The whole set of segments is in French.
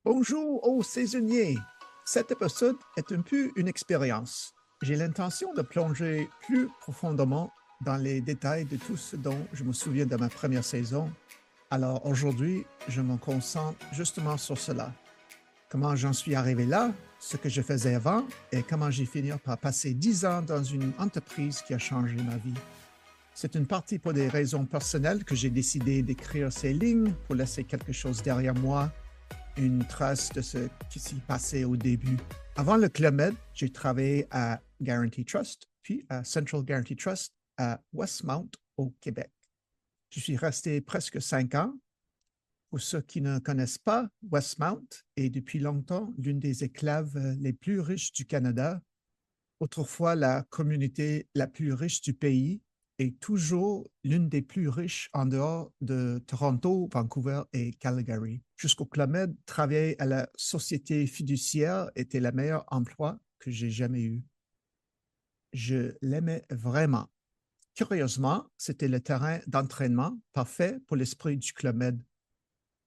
Bonjour aux saisonniers. Cet épisode est un peu une expérience. J'ai l'intention de plonger plus profondément dans les détails de tout ce dont je me souviens de ma première saison. Alors aujourd'hui, je me concentre justement sur cela. Comment j'en suis arrivé là, ce que je faisais avant et comment j'ai fini par passer 10 ans dans une entreprise qui a changé ma vie. C'est une partie pour des raisons personnelles que j'ai décidé d'écrire ces lignes pour laisser quelque chose derrière moi, une trace de ce qui s'y passait au début. Avant le Club Med, j'ai travaillé à Guarantee Trust, puis à Central Guarantee Trust à Westmount au Québec. Je suis resté presque 5 ans. Pour ceux qui ne connaissent pas, Westmount est depuis longtemps l'une des enclaves les plus riches du Canada, autrefois la communauté la plus riche du pays et toujours l'une des plus riches en dehors de Toronto, Vancouver et Calgary. Jusqu'au Club Med, travailler à la société fiduciaire était le meilleur emploi que j'ai jamais eu. Je l'aimais vraiment. Curieusement, c'était le terrain d'entraînement parfait pour l'esprit du Club Med.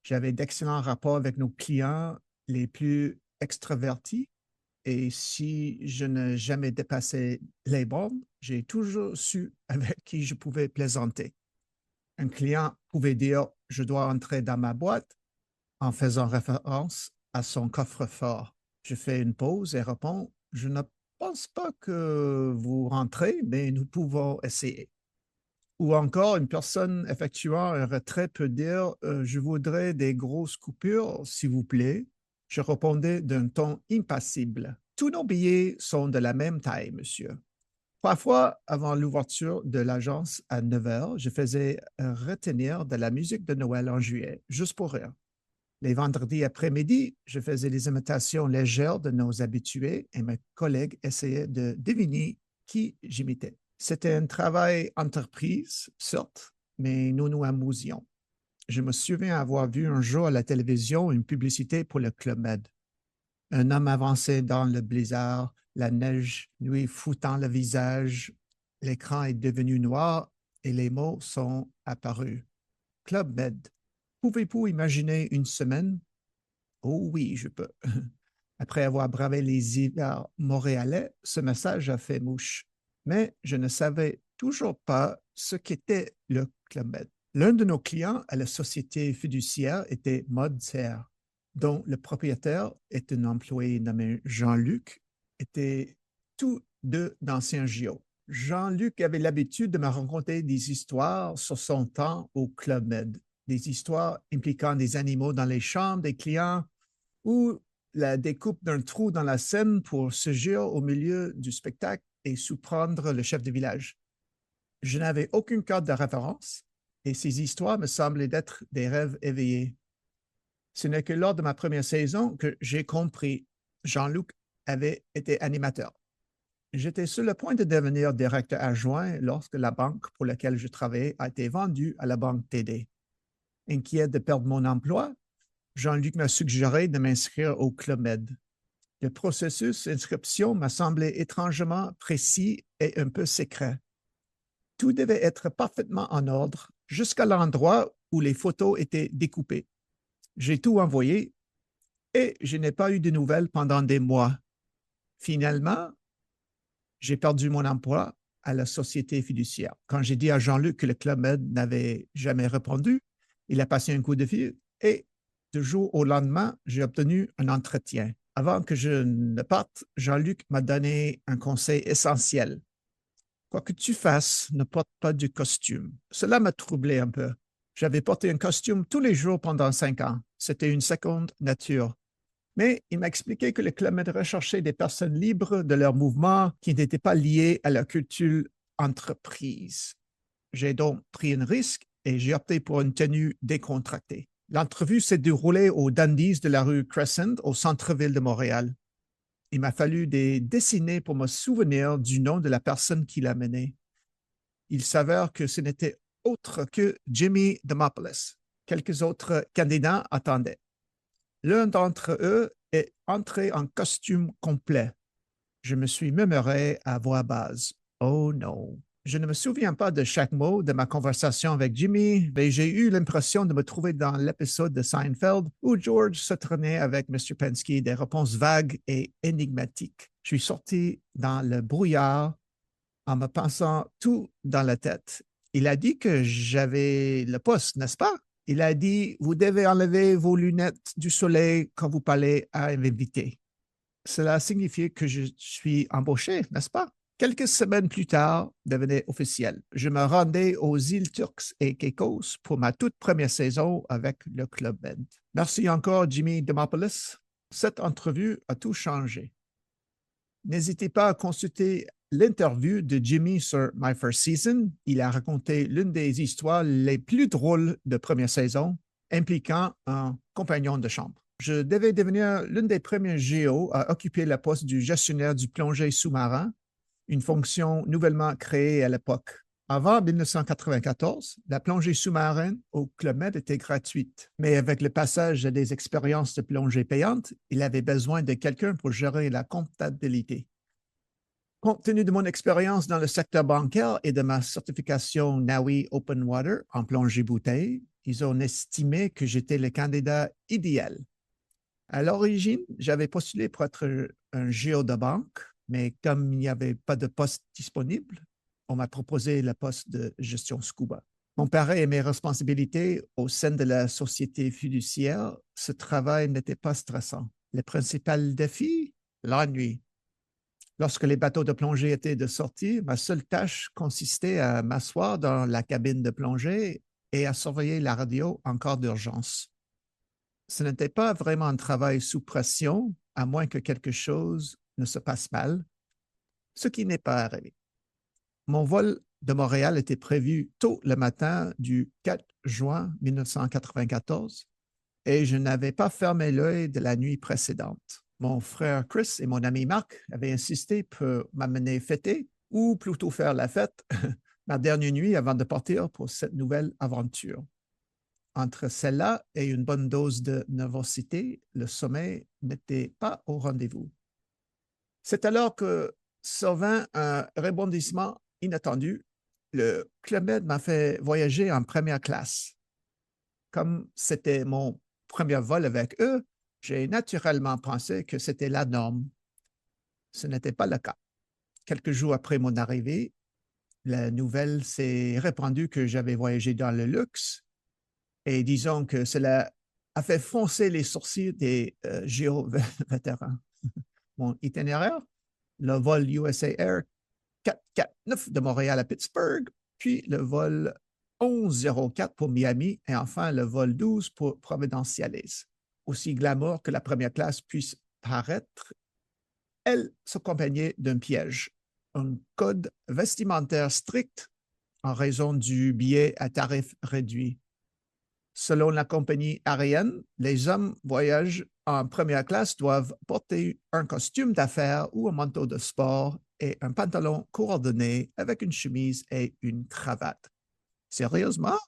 J'avais d'excellents rapports avec nos clients les plus extravertis et si je n'ai jamais dépassé les bornes, j'ai toujours su avec qui je pouvais plaisanter. Un client pouvait dire je dois entrer dans ma boîte en faisant référence à son coffre-fort. Je fais une pause et réponds je ne pense pas que vous rentrez, mais nous pouvons essayer. Ou encore, une personne effectuant un retrait peut dire je voudrais des grosses coupures, s'il vous plaît. Je répondais d'un ton impassible. Tous nos billets sont de la même taille, monsieur. Parfois, avant l'ouverture de l'agence à 9 heures, je faisais retenir de la musique de Noël en juillet, juste pour rire. Les vendredis après-midi, je faisais des imitations légères de nos habitués et mes collègues essayaient de deviner qui j'imitais. C'était un travail entreprise, certes, mais nous nous amusions. Je me souviens avoir vu un jour à la télévision une publicité pour le Club Med. Un homme avançait dans le blizzard, la neige lui foutant le visage. L'écran est devenu noir et les mots sont apparus. Club Med. Pouvez-vous imaginer une semaine? Oh oui, je peux. Après avoir bravé les hivers montréalais, ce message a fait mouche. Mais je ne savais toujours pas ce qu'était le Club Med. L'un de nos clients à la société fiduciaire était Mod Serre, dont le propriétaire est un employé nommé Jean-Luc, étaient tous deux d'anciens JO. Jean-Luc avait l'habitude de me raconter des histoires sur son temps au Club Med, des histoires impliquant des animaux dans les chambres des clients ou la découpe d'un trou dans la scène pour surgir au milieu du spectacle et surprendre le chef de village. Je n'avais aucune carte de référence et ces histoires me semblaient être des rêves éveillés. Ce n'est que lors de ma première saison que j'ai compris Jean-Luc avait été animateur. J'étais sur le point de devenir directeur adjoint lorsque la banque pour laquelle je travaillais a été vendue à la banque TD. Inquiet de perdre mon emploi, Jean-Luc m'a suggéré de m'inscrire au Club Med. Le processus d'inscription m'a semblé étrangement précis et un peu secret. Tout devait être parfaitement en ordre jusqu'à l'endroit où les photos étaient découpées. J'ai tout envoyé et je n'ai pas eu de nouvelles pendant des mois. Finalement, j'ai perdu mon emploi à la société fiduciaire. Quand j'ai dit à Jean-Luc que le Club Med n'avait jamais répondu, il a passé un coup de fil et du jour au lendemain, j'ai obtenu un entretien. Avant que je ne parte, Jean-Luc m'a donné un conseil essentiel. Quoi que tu fasses, ne porte pas du costume. Cela m'a troublé un peu. J'avais porté un costume tous les jours pendant 5 ans. C'était une seconde nature. Mais il m'a expliqué que le Club Med recherchait des personnes libres de leur mouvement qui n'étaient pas liées à la culture entreprise. J'ai donc pris un risque et j'ai opté pour une tenue décontractée. L'entrevue s'est déroulée au Dundee's de la rue Crescent, au centre-ville de Montréal. Il m'a fallu des décennies pour me souvenir du nom de la personne qui l'a mené. Il s'avère que ce n'était autre que Jimmy Demopoulos. Quelques autres candidats attendaient. L'un d'entre eux est entré en costume complet. Je me suis murmuré à voix basse. Oh non, Je ne me souviens pas de chaque mot de ma conversation avec Jimmy, mais j'ai eu l'impression de me trouver dans l'épisode de Seinfeld où George se traînait avec M. Penske des réponses vagues et énigmatiques. Je suis sorti dans le brouillard en me pensant tout dans la tête. Il a dit que j'avais le poste, n'est-ce pas? Il a dit, vous devez enlever vos lunettes du soleil quand vous parlez à un invité. Cela signifiait que je suis embauché, n'est-ce pas? Quelques semaines plus tard, devenait officiel. Je me rendais aux îles Turks et Caicos pour ma toute première saison avec le Club Med. Merci encore, Jimmy Demopoulos. Cette entrevue a tout changé. N'hésitez pas à consulter l'interview de Jimmy sur My First Season. Il a raconté l'une des histoires les plus drôles de première saison, impliquant un compagnon de chambre. Je devais devenir l'une des premières géos à occuper le poste du gestionnaire du plongée sous-marin, une fonction nouvellement créée à l'époque. Avant 1994, la plongée sous-marine au Club Med était gratuite, mais avec le passage à des expériences de plongée payantes, il avait besoin de quelqu'un pour gérer la comptabilité. Compte tenu de mon expérience dans le secteur bancaire et de ma certification NAUI Open Water en plongée bouteille, ils ont estimé que j'étais le candidat idéal. À l'origine, j'avais postulé pour être un géo de banque, mais comme il n'y avait pas de poste disponible, on m'a proposé le poste de gestion scuba. Comparé à mes responsabilités au sein de la société fiduciaire, ce travail n'était pas stressant. Le principal défi, l'ennui. Lorsque les bateaux de plongée étaient de sortie, ma seule tâche consistait à m'asseoir dans la cabine de plongée et à surveiller la radio en cas d'urgence. Ce n'était pas vraiment un travail sous pression, à moins que quelque chose ne se passe mal, ce qui n'est pas arrivé. Mon vol de Montréal était prévu tôt le matin du 4 juin 1994 et je n'avais pas fermé l'œil de la nuit précédente. Mon frère Chris et mon ami Marc avaient insisté pour m'amener fêter, ou plutôt faire la fête, ma dernière nuit avant de partir pour cette nouvelle aventure. Entre celle-là et une bonne dose de nervosité, le sommeil n'était pas au rendez-vous. C'est alors que survint un rebondissement inattendu. Le Club Med m'a fait voyager en première classe. Comme c'était mon premier vol avec eux, j'ai naturellement pensé que c'était la norme. Ce n'était pas le cas. Quelques jours après mon arrivée, la nouvelle s'est répandue que j'avais voyagé dans le luxe et disons que cela a fait foncer les sourcils des géo-vétérans. Mon itinéraire, le vol USA Air 449 de Montréal à Pittsburgh, puis le vol 1104 pour Miami et enfin le vol 12 pour Providenciales. Aussi glamour que la première classe puisse paraître, elle s'accompagnait d'un piège, un code vestimentaire strict en raison du billet à tarif réduit. Selon la compagnie aérienne, les hommes voyagent en première classe doivent porter un costume d'affaires ou un manteau de sport et un pantalon coordonné avec une chemise et une cravate. Sérieusement?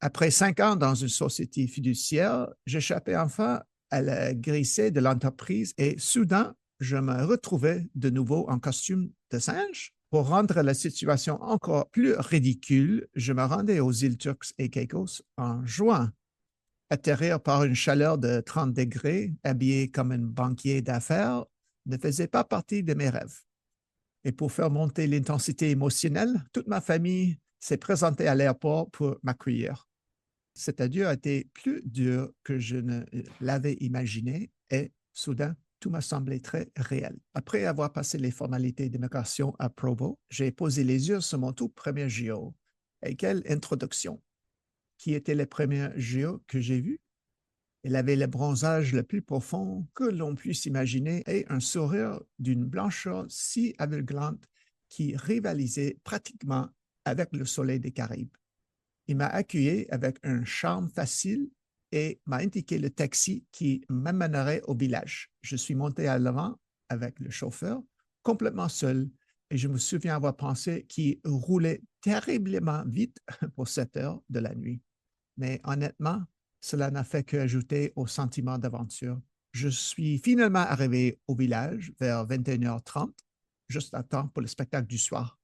Après 5 ans dans une société fiduciaire, j'échappais enfin à la grissée de l'entreprise et soudain, je me retrouvais de nouveau en costume de singe. Pour rendre la situation encore plus ridicule, je me rendais aux îles Turks et Caicos en juin. Atterrir par une chaleur de 30 degrés, habillé comme un banquier d'affaires, ne faisait pas partie de mes rêves. Et pour faire monter l'intensité émotionnelle, toute ma famille s'est présentée à l'aéroport pour m'accueillir. Cet adieu a été plus dur que je ne l'avais imaginé et, soudain, tout m'a semblé très réel. Après avoir passé les formalités d'immigration à Provo, j'ai posé les yeux sur mon tout premier JO. Et quelle introduction! Qui était le premier JO que j'ai vu? Il avait le bronzage le plus profond que l'on puisse imaginer et un sourire d'une blancheur si aveuglante qui rivalisait pratiquement avec le soleil des Caraïbes. Il m'a accueilli avec un charme facile et m'a indiqué le taxi qui m'amènerait au village. Je suis monté à l'avant avec le chauffeur, complètement seul, et je me souviens avoir pensé qu'il roulait terriblement vite pour 7 heures de la nuit. Mais honnêtement, cela n'a fait qu'ajouter au sentiment d'aventure. Je suis finalement arrivé au village vers 21h30, juste à temps pour le spectacle du soir.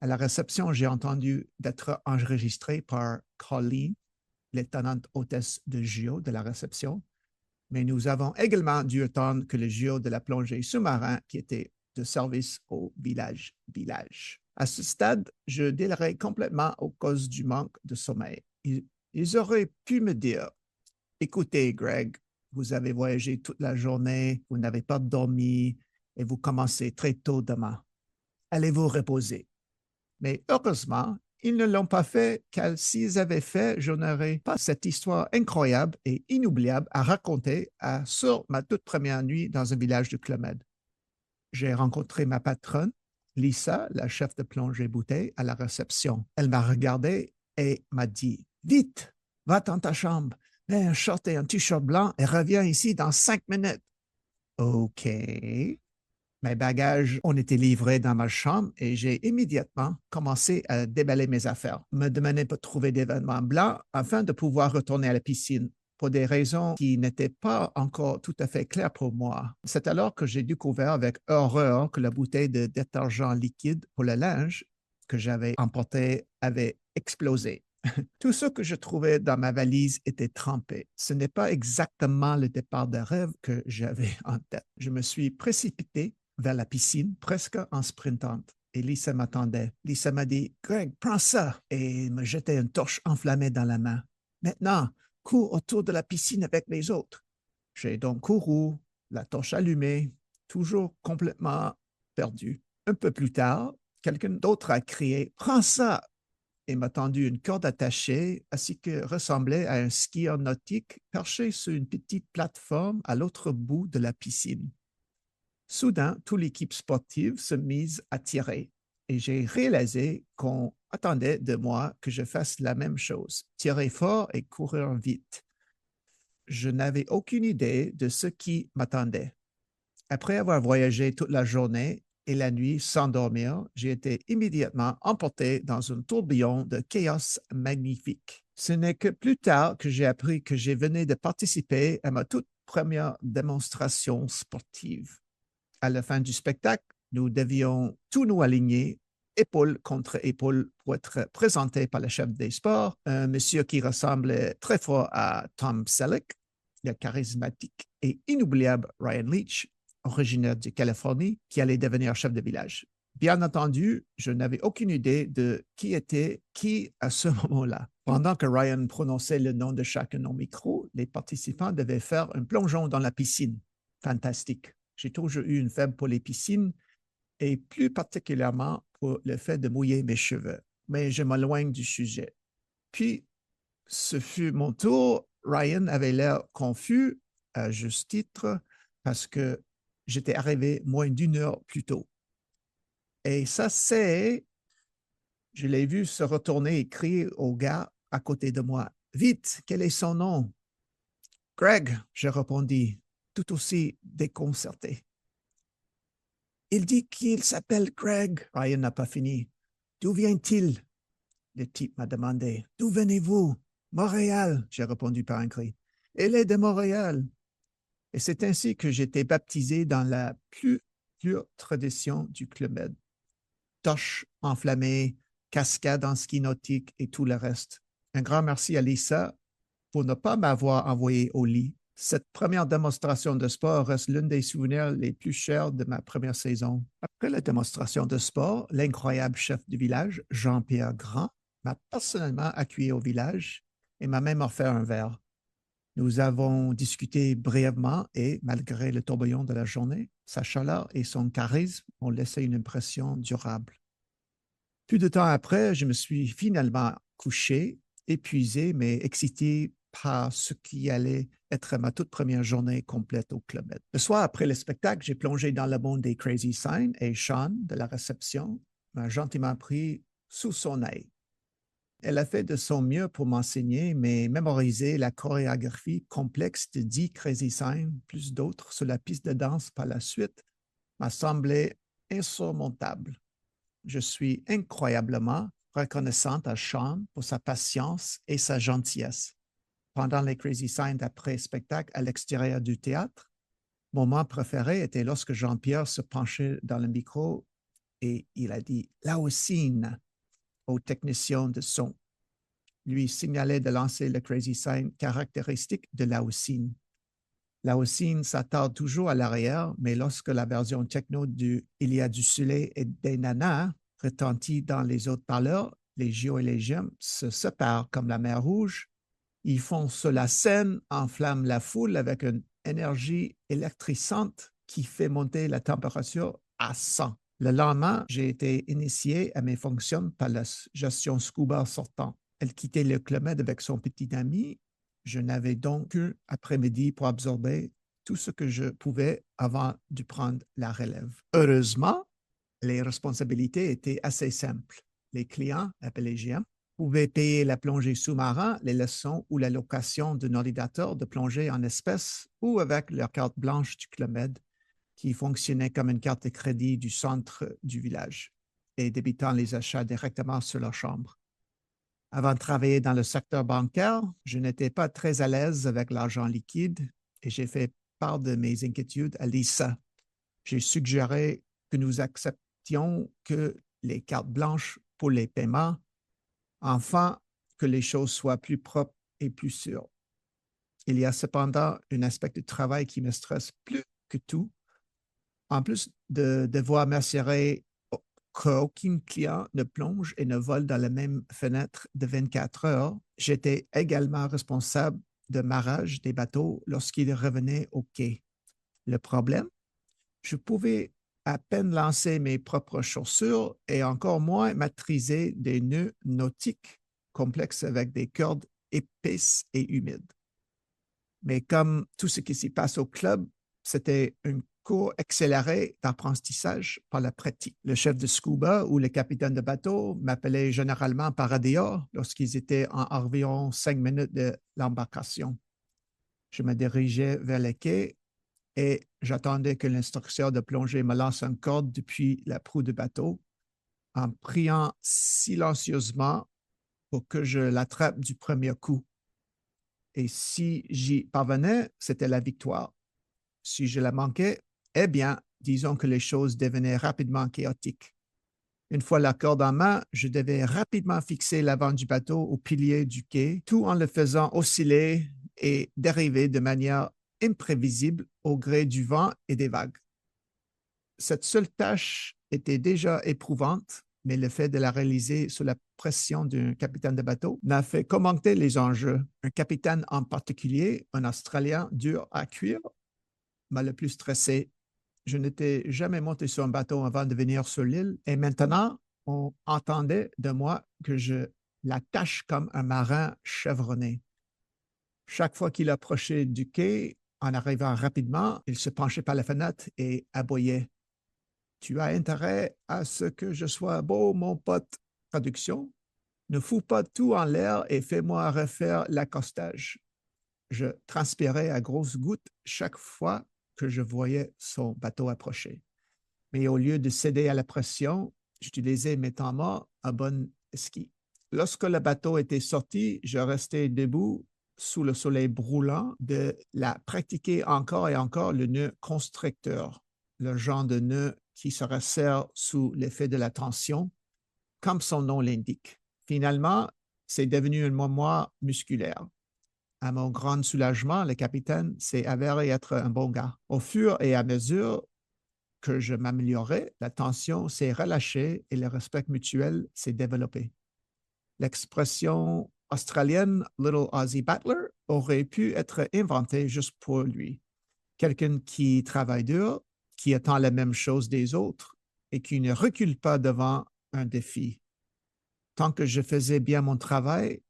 À la réception, j'ai entendu d'être enregistré par Colleen, lieutenant hôtesse de JO de la réception, mais nous avons également dû attendre que le JO de la plongée sous-marin qui était de service au village. À ce stade, je délirais complètement à cause du manque de sommeil. Ils auraient pu me dire, écoutez, Greg, vous avez voyagé toute la journée, vous n'avez pas dormi et vous commencez très tôt demain. Allez vous reposer. Mais heureusement, ils ne l'ont pas fait, car s'ils avaient fait, je n'aurais pas cette histoire incroyable et inoubliable à raconter sur ma toute première nuit dans un village de Club Med. J'ai rencontré ma patronne, Lisa, la chef de plongée bouteille, à la réception. Elle m'a regardé et m'a dit « Vite, va dans ta chambre, mets un short et un t-shirt blanc et reviens ici dans 5 minutes. » OK. Mes bagages ont été livrés dans ma chambre et j'ai immédiatement commencé à déballer mes affaires, me demander pour trouver des vêtements blancs afin de pouvoir retourner à la piscine pour des raisons qui n'étaient pas encore tout à fait claires pour moi. C'est alors que j'ai découvert avec horreur que la bouteille de détergent liquide pour le linge que j'avais emportée avait explosé. Tout ce que je trouvais dans ma valise était trempé. Ce n'est pas exactement le départ de rêve que j'avais en tête. Je me suis précipité vers la piscine, presque en sprintant. Et Lisa m'attendait. Lisa m'a dit « Greg, prends ça » et me jetait une torche enflammée dans la main. « Maintenant, cours autour de la piscine avec les autres. » J'ai donc couru, la torche allumée, toujours complètement perdu. Un peu plus tard, quelqu'un d'autre a crié « Prends ça » et m'a tendu une corde attachée à ce qui ressemblait à un skieur nautique perché sur une petite plateforme à l'autre bout de la piscine. Soudain, toute l'équipe sportive se mise à tirer et j'ai réalisé qu'on attendait de moi que je fasse la même chose, tirer fort et courir vite. Je n'avais aucune idée de ce qui m'attendait. Après avoir voyagé toute la journée et la nuit sans dormir, j'ai été immédiatement emporté dans un tourbillon de chaos magnifique. Ce n'est que plus tard que j'ai appris que je venais de participer à ma toute première démonstration sportive. À la fin du spectacle, nous devions tous nous aligner épaule contre épaule pour être présentés par le chef des sports, un monsieur qui ressemblait très fort à Tom Selleck, le charismatique et inoubliable Ryan Leach, originaire de Californie, qui allait devenir chef de village. Bien entendu, je n'avais aucune idée de qui était qui à ce moment-là. Pendant que Ryan prononçait le nom de chacun au micro, les participants devaient faire un plongeon dans la piscine. Fantastique. J'ai toujours eu une faible pour les piscines et plus particulièrement pour le fait de mouiller mes cheveux. Mais je m'éloigne du sujet. Puis, ce fut mon tour. Ryan avait l'air confus, à juste titre, parce que j'étais arrivé moins d'une heure plus tôt. Et ça, je l'ai vu se retourner et crier au gars à côté de moi. « Vite, quel est son nom? » « Greg, » je répondis, tout aussi déconcerté. « Il dit qu'il s'appelle Greg. » Ryan n'a pas fini. « D'où vient-il? » Le type m'a demandé. « D'où venez-vous? »« Montréal, » j'ai répondu par un cri. « Elle est de Montréal. » Et c'est ainsi que j'étais baptisé dans la plus pure tradition du Club Med. Torche enflammée, cascade en ski nautique et tout le reste. Un grand merci à Lisa pour ne pas m'avoir envoyé au lit. Cette première démonstration de sport reste l'un des souvenirs les plus chers de ma première saison. Après la démonstration de sport, l'incroyable chef du village, Jean-Pierre Grand, m'a personnellement accueilli au village et m'a même offert un verre. Nous avons discuté brièvement et, malgré le tourbillon de la journée, sa chaleur et son charisme ont laissé une impression durable. Peu de temps après, je me suis finalement couché, épuisé, mais excité par ce qui allait être ma toute première journée complète au Club Med. Le soir, après le spectacle, j'ai plongé dans le monde des Crazy Signs et Sean, de la réception, m'a gentiment pris sous son œil. Elle a fait de son mieux pour m'enseigner, mais mémoriser la chorégraphie complexe de 10 Crazy Signs, plus d'autres sur la piste de danse par la suite, m'a semblé insurmontable. Je suis incroyablement reconnaissante à Sean pour sa patience et sa gentillesse. Pendant les Crazy Signs d'après-spectacle à l'extérieur du théâtre, mon moment préféré était lorsque Jean-Pierre se penchait dans le micro et il a dit « Laocine » au technicien de son. Lui signalait de lancer le crazy sign caractéristique de Laocine. Laocine s'attarde toujours à l'arrière, mais lorsque la version techno du Il y a du soleil et des nanas retentit dans les autres parleurs, les Gio et les Gemmes se séparent comme la mer Rouge. Ils font sur la scène, enflamment la foule avec une énergie électrisante qui fait monter la température à 100. Le lendemain, j'ai été initié à mes fonctions par la gestion scuba sortant. Elle quittait le Club Med avec son petit ami. Je n'avais donc qu'un après-midi pour absorber tout ce que je pouvais avant de prendre la relève. Heureusement, les responsabilités étaient assez simples. Les clients, appelés GM, pouvaient payer la plongée sous-marin, les leçons ou la location d'un ordinateur de plongée en espèces ou avec leur carte blanche du Club Med qui fonctionnait comme une carte de crédit du centre du village et débitant les achats directement sur leur chambre. Avant de travailler dans le secteur bancaire, je n'étais pas très à l'aise avec l'argent liquide et j'ai fait part de mes inquiétudes à Lisa. J'ai suggéré que nous acceptions que les cartes blanches pour les paiements, afin que les choses soient plus propres et plus sûres. Il y a cependant un aspect du travail qui me stresse plus que tout. En plus de devoir m'assurer qu'aucun client ne plonge et ne vole dans la même fenêtre de 24 heures, j'étais également responsable de marrage des bateaux lorsqu'ils revenaient au quai. Le problème, je pouvais à peine lancer mes propres chaussures et encore moins maîtriser des nœuds nautiques complexes avec des cordes épaisses et humides. Mais comme tout ce qui s'y passe au club, c'était un cours accéléré d'apprentissage par la pratique. Le chef de scuba ou le capitaine de bateau m'appelait généralement par radio lorsqu'ils étaient en environ 5 minutes de l'embarcation. Je me dirigeais vers le quai et j'attendais que l'instructeur de plongée me lance une corde depuis la proue du bateau en priant silencieusement pour que je l'attrape du premier coup. Et si j'y parvenais, c'était la victoire. Si je la manquais, eh bien, disons que les choses devenaient rapidement chaotiques. Une fois la corde en main, je devais rapidement fixer l'avant du bateau au pilier du quai, tout en le faisant osciller et dériver de manière imprévisible au gré du vent et des vagues. Cette seule tâche était déjà éprouvante, mais le fait de la réaliser sous la pression d'un capitaine de bateau n'a fait qu'augmenter les enjeux. Un capitaine en particulier, un Australien dur à cuire, m'a le plus stressé. Je n'étais jamais monté sur un bateau avant de venir sur l'île et maintenant, on entendait de moi que je la tâche comme un marin chevronné. Chaque fois qu'il approchait du quai, en arrivant rapidement, il se penchait par la fenêtre et aboyait. Tu as intérêt à ce que je sois beau, mon pote. Traduction. Ne fous pas tout en l'air et fais-moi refaire l'accostage. Je transpirais à grosses gouttes chaque fois que je voyais son bateau approcher. Mais au lieu de céder à la pression, j'utilisais mes temps morts à bon ski. Lorsque le bateau était sorti, je restais debout sous le soleil brûlant de la pratiquer encore et encore le nœud constricteur, le genre de nœud qui se resserre sous l'effet de la tension, comme son nom l'indique. Finalement, c'est devenu un mémoire musculaire. À mon grand soulagement, le capitaine s'est avéré être un bon gars. Au fur et à mesure que je m'améliorais, la tension s'est relâchée et le respect mutuel s'est développé. L'expression australienne Little Aussie Battler aurait pu être inventée juste pour lui. Quelqu'un qui travaille dur, qui attend la même chose des autres et qui ne recule pas devant un défi. Tant que je faisais bien mon travail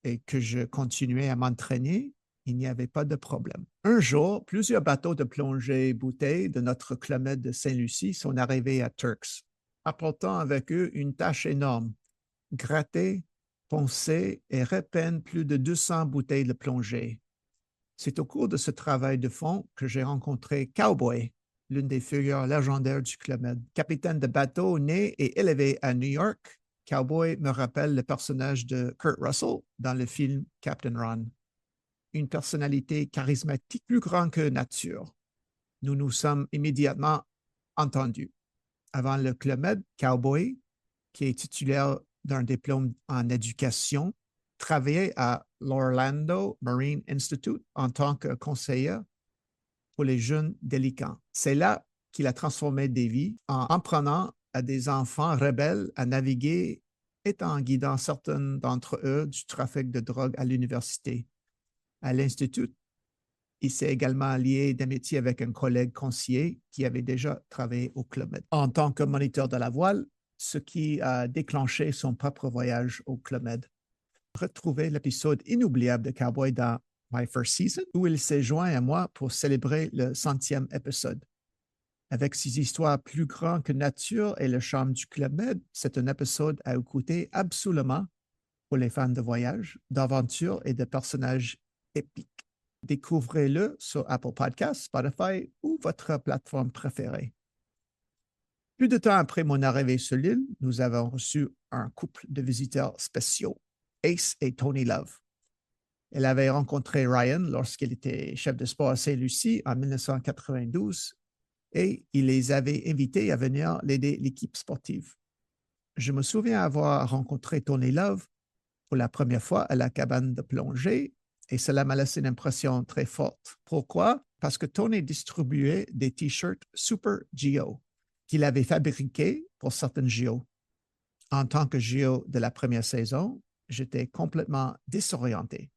et que je continuais à m'entraîner, il n'y avait pas de problème. Un jour, plusieurs bateaux de plongée bouteilles de notre Club Med de Saint-Lucie sont arrivés à Turks, apportant avec eux une tâche énorme, gratter, poncer et repeindre plus de 200 bouteilles de plongée. C'est au cours de ce travail de fond que j'ai rencontré Cowboy, l'une des figures légendaires du Club Med. Capitaine de bateau né et élevé à New York, Cowboy me rappelle le personnage de Kurt Russell dans le film Captain Ron. Une personnalité charismatique plus grande que nature. Nous nous sommes immédiatement entendus. avant le Club Med, Cowboy, qui est titulaire d'un diplôme en éducation, travaillait à l'Orlando Marine Institute en tant que conseiller pour les jeunes délinquants. C'est là qu'il a transformé des vies en apprenant à des enfants rebelles à naviguer et en guidant certains d'entre eux du trafic de drogue à l'université. À l'Institut, il s'est également lié d'amitié avec un collègue conseiller qui avait déjà travaillé au Club Med en tant que moniteur de la voile, ce qui a déclenché son propre voyage au Club Med. Retrouvez l'épisode inoubliable de Cowboy dans My First Season, où il s'est joint à moi pour célébrer le 100e épisode. Avec ses histoires plus grandes que nature et le charme du Club Med, c'est un épisode à écouter absolument pour les fans de voyage, d'aventure et de personnages épiques. Découvrez-le sur Apple Podcasts, Spotify ou votre plateforme préférée. Plus de temps après mon arrivée sur l'île, nous avons reçu un couple de visiteurs spéciaux, Ace et Tony Love. Elle avait rencontré Ryan lorsqu'il était chef de sport à Saint-Lucie en 1992 et il les avait invités à venir l'aider l'équipe sportive. Je me souviens avoir rencontré Tony Love pour la première fois à la cabane de plongée et cela m'a laissé une impression très forte. Pourquoi? Parce que Tony distribuait des t-shirts Super Geo qu'il avait fabriqués pour certaines Geo. En tant que Geo de la première saison, j'étais complètement désorienté.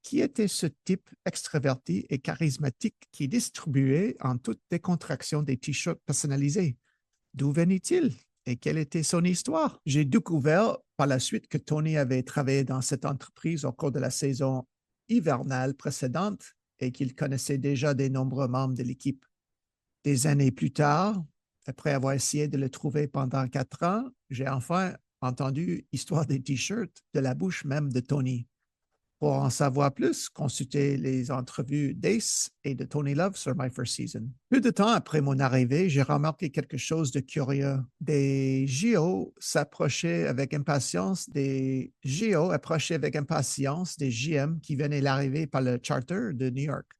Qui était ce type extraverti et charismatique qui distribuait en toute décontraction des t-shirts personnalisés? D'où venait-il et quelle était son histoire? J'ai découvert par la suite que Tony avait travaillé dans cette entreprise au cours de la saison hivernale précédente et qu'il connaissait déjà de nombreux membres de l'équipe. Des années plus tard, après avoir essayé de le trouver pendant 4 ans, j'ai enfin entendu l'histoire des t-shirts de la bouche même de Tony. Pour en savoir plus, consultez les entrevues d'Ace et de Tony Love sur My First Season. Peu de temps après mon arrivée, j'ai remarqué quelque chose de curieux. Des JO approchaient avec impatience des GM qui venaient d'arriver par le charter de New York,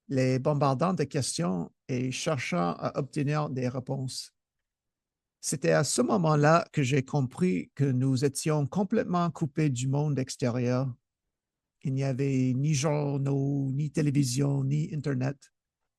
les bombardant de questions et cherchant à obtenir des réponses. C'était à ce moment-là que j'ai compris que nous étions complètement coupés du monde extérieur. Il n'y avait ni journaux, ni télévision, ni Internet.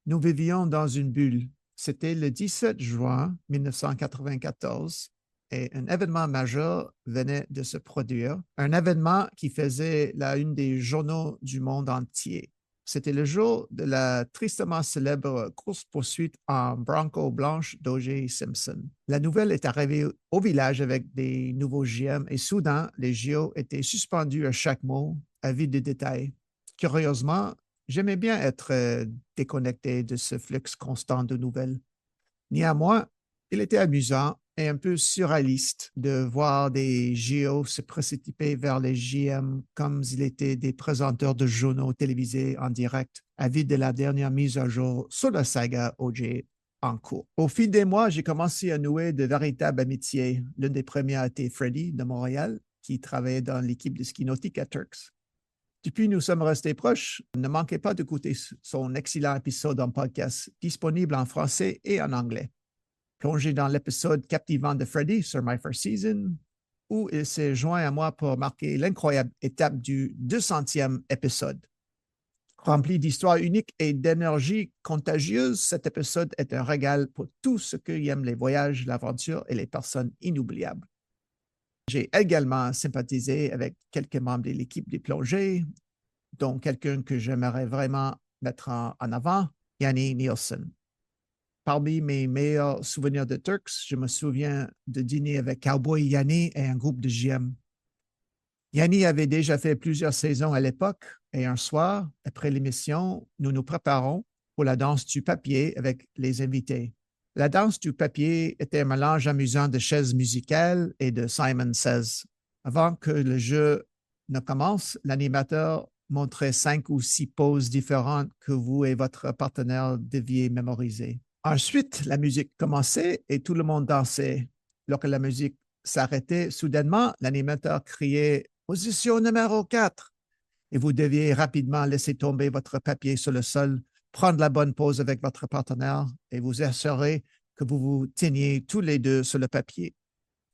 Nous vivions dans une bulle. C'était le 17 juin 1994 et un événement majeur venait de se produire, un événement qui faisait la une des journaux du monde entier. C'était le jour de la tristement célèbre course-poursuite en Bronco blanche d'O.J. Simpson. La nouvelle est arrivée au village avec des nouveaux GM et soudain, les JO étaient suspendus à chaque mot, à vide de détails. Curieusement, j'aimais bien être déconnecté de ce flux constant de nouvelles. Néanmoins, il était amusant et un peu surréaliste de voir des JO se précipiter vers les GM comme s'ils étaient des présenteurs de journaux télévisés en direct, avides de la dernière mise à jour sur la saga O.J. en cours. Au fil des mois, j'ai commencé à nouer de véritables amitiés. L'une des premières a été Freddy de Montréal, qui travaillait dans l'équipe de ski nautique à Turks. Depuis, nous sommes restés proches. Ne manquez pas d'écouter son excellent épisode en podcast, disponible en français et en anglais. Plongez dans l'épisode captivant de Freddy sur My First Season, où il s'est joint à moi pour marquer l'incroyable étape du 200e épisode. Rempli d'histoires uniques et d'énergie contagieuse, cet épisode est un régal pour tous ceux qui aiment les voyages, l'aventure et les personnes inoubliables. J'ai également sympathisé avec quelques membres de l'équipe des plongées, dont quelqu'un que j'aimerais vraiment mettre en avant, Yanni Nielsen. Parmi mes meilleurs souvenirs de Turks, je me souviens de dîner avec Cowboy Yanni et un groupe de GM. Yanni avait déjà fait plusieurs saisons à l'époque et un soir, après l'émission, nous nous préparons pour la danse du papier avec les invités. La danse du papier était un mélange amusant de chaises musicales et de Simon Says. Avant que le jeu ne commence, l'animateur montrait 5 ou 6 poses différentes que vous et votre partenaire deviez mémoriser. Ensuite, la musique commençait et tout le monde dansait. Lorsque la musique s'arrêtait, soudainement, l'animateur criait « Position numéro 4 » et vous deviez rapidement laisser tomber votre papier sur le sol, prendre la bonne pose avec votre partenaire et vous assurer que vous vous teniez tous les deux sur le papier.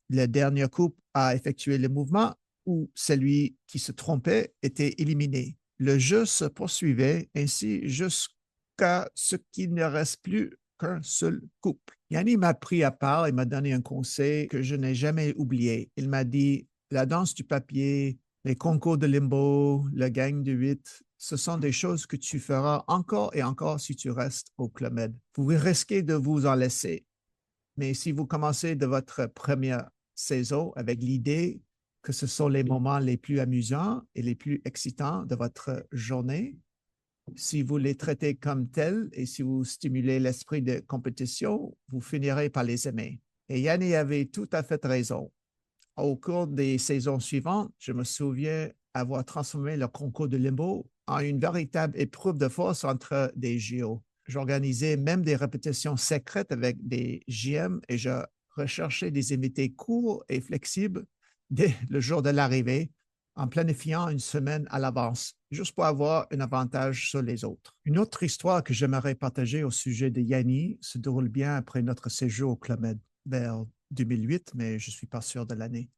Le dernier couple a effectué le mouvement où celui qui se trompait était éliminé. Le jeu se poursuivait ainsi jusqu'à ce qu'il ne reste plus qu'un seul couple. Yanni m'a pris à part et m'a donné un conseil que je n'ai jamais oublié. Il m'a dit, la danse du papier, les concours de limbo, le gang de 8, ce sont des choses que tu feras encore et encore si tu restes au Club Med. Vous risquez de vous en laisser. Mais si vous commencez de votre première saison avec l'idée que ce sont les moments les plus amusants et les plus excitants de votre journée, si vous les traitez comme tels et si vous stimulez l'esprit de compétition, vous finirez par les aimer. Et Yanni avait tout à fait raison. Au cours des saisons suivantes, je me souviens avoir transformé le concours de limbo en une véritable épreuve de force entre des JO. J'organisais même des répétitions secrètes avec des JM et je recherchais des invités courts et flexibles dès le jour de l'arrivée en planifiant une semaine à l'avance, juste pour avoir un avantage sur les autres. Une autre histoire que j'aimerais partager au sujet de Yanni se déroule bien après notre séjour au Club Med vers 2008, mais je ne suis pas sûr de l'année.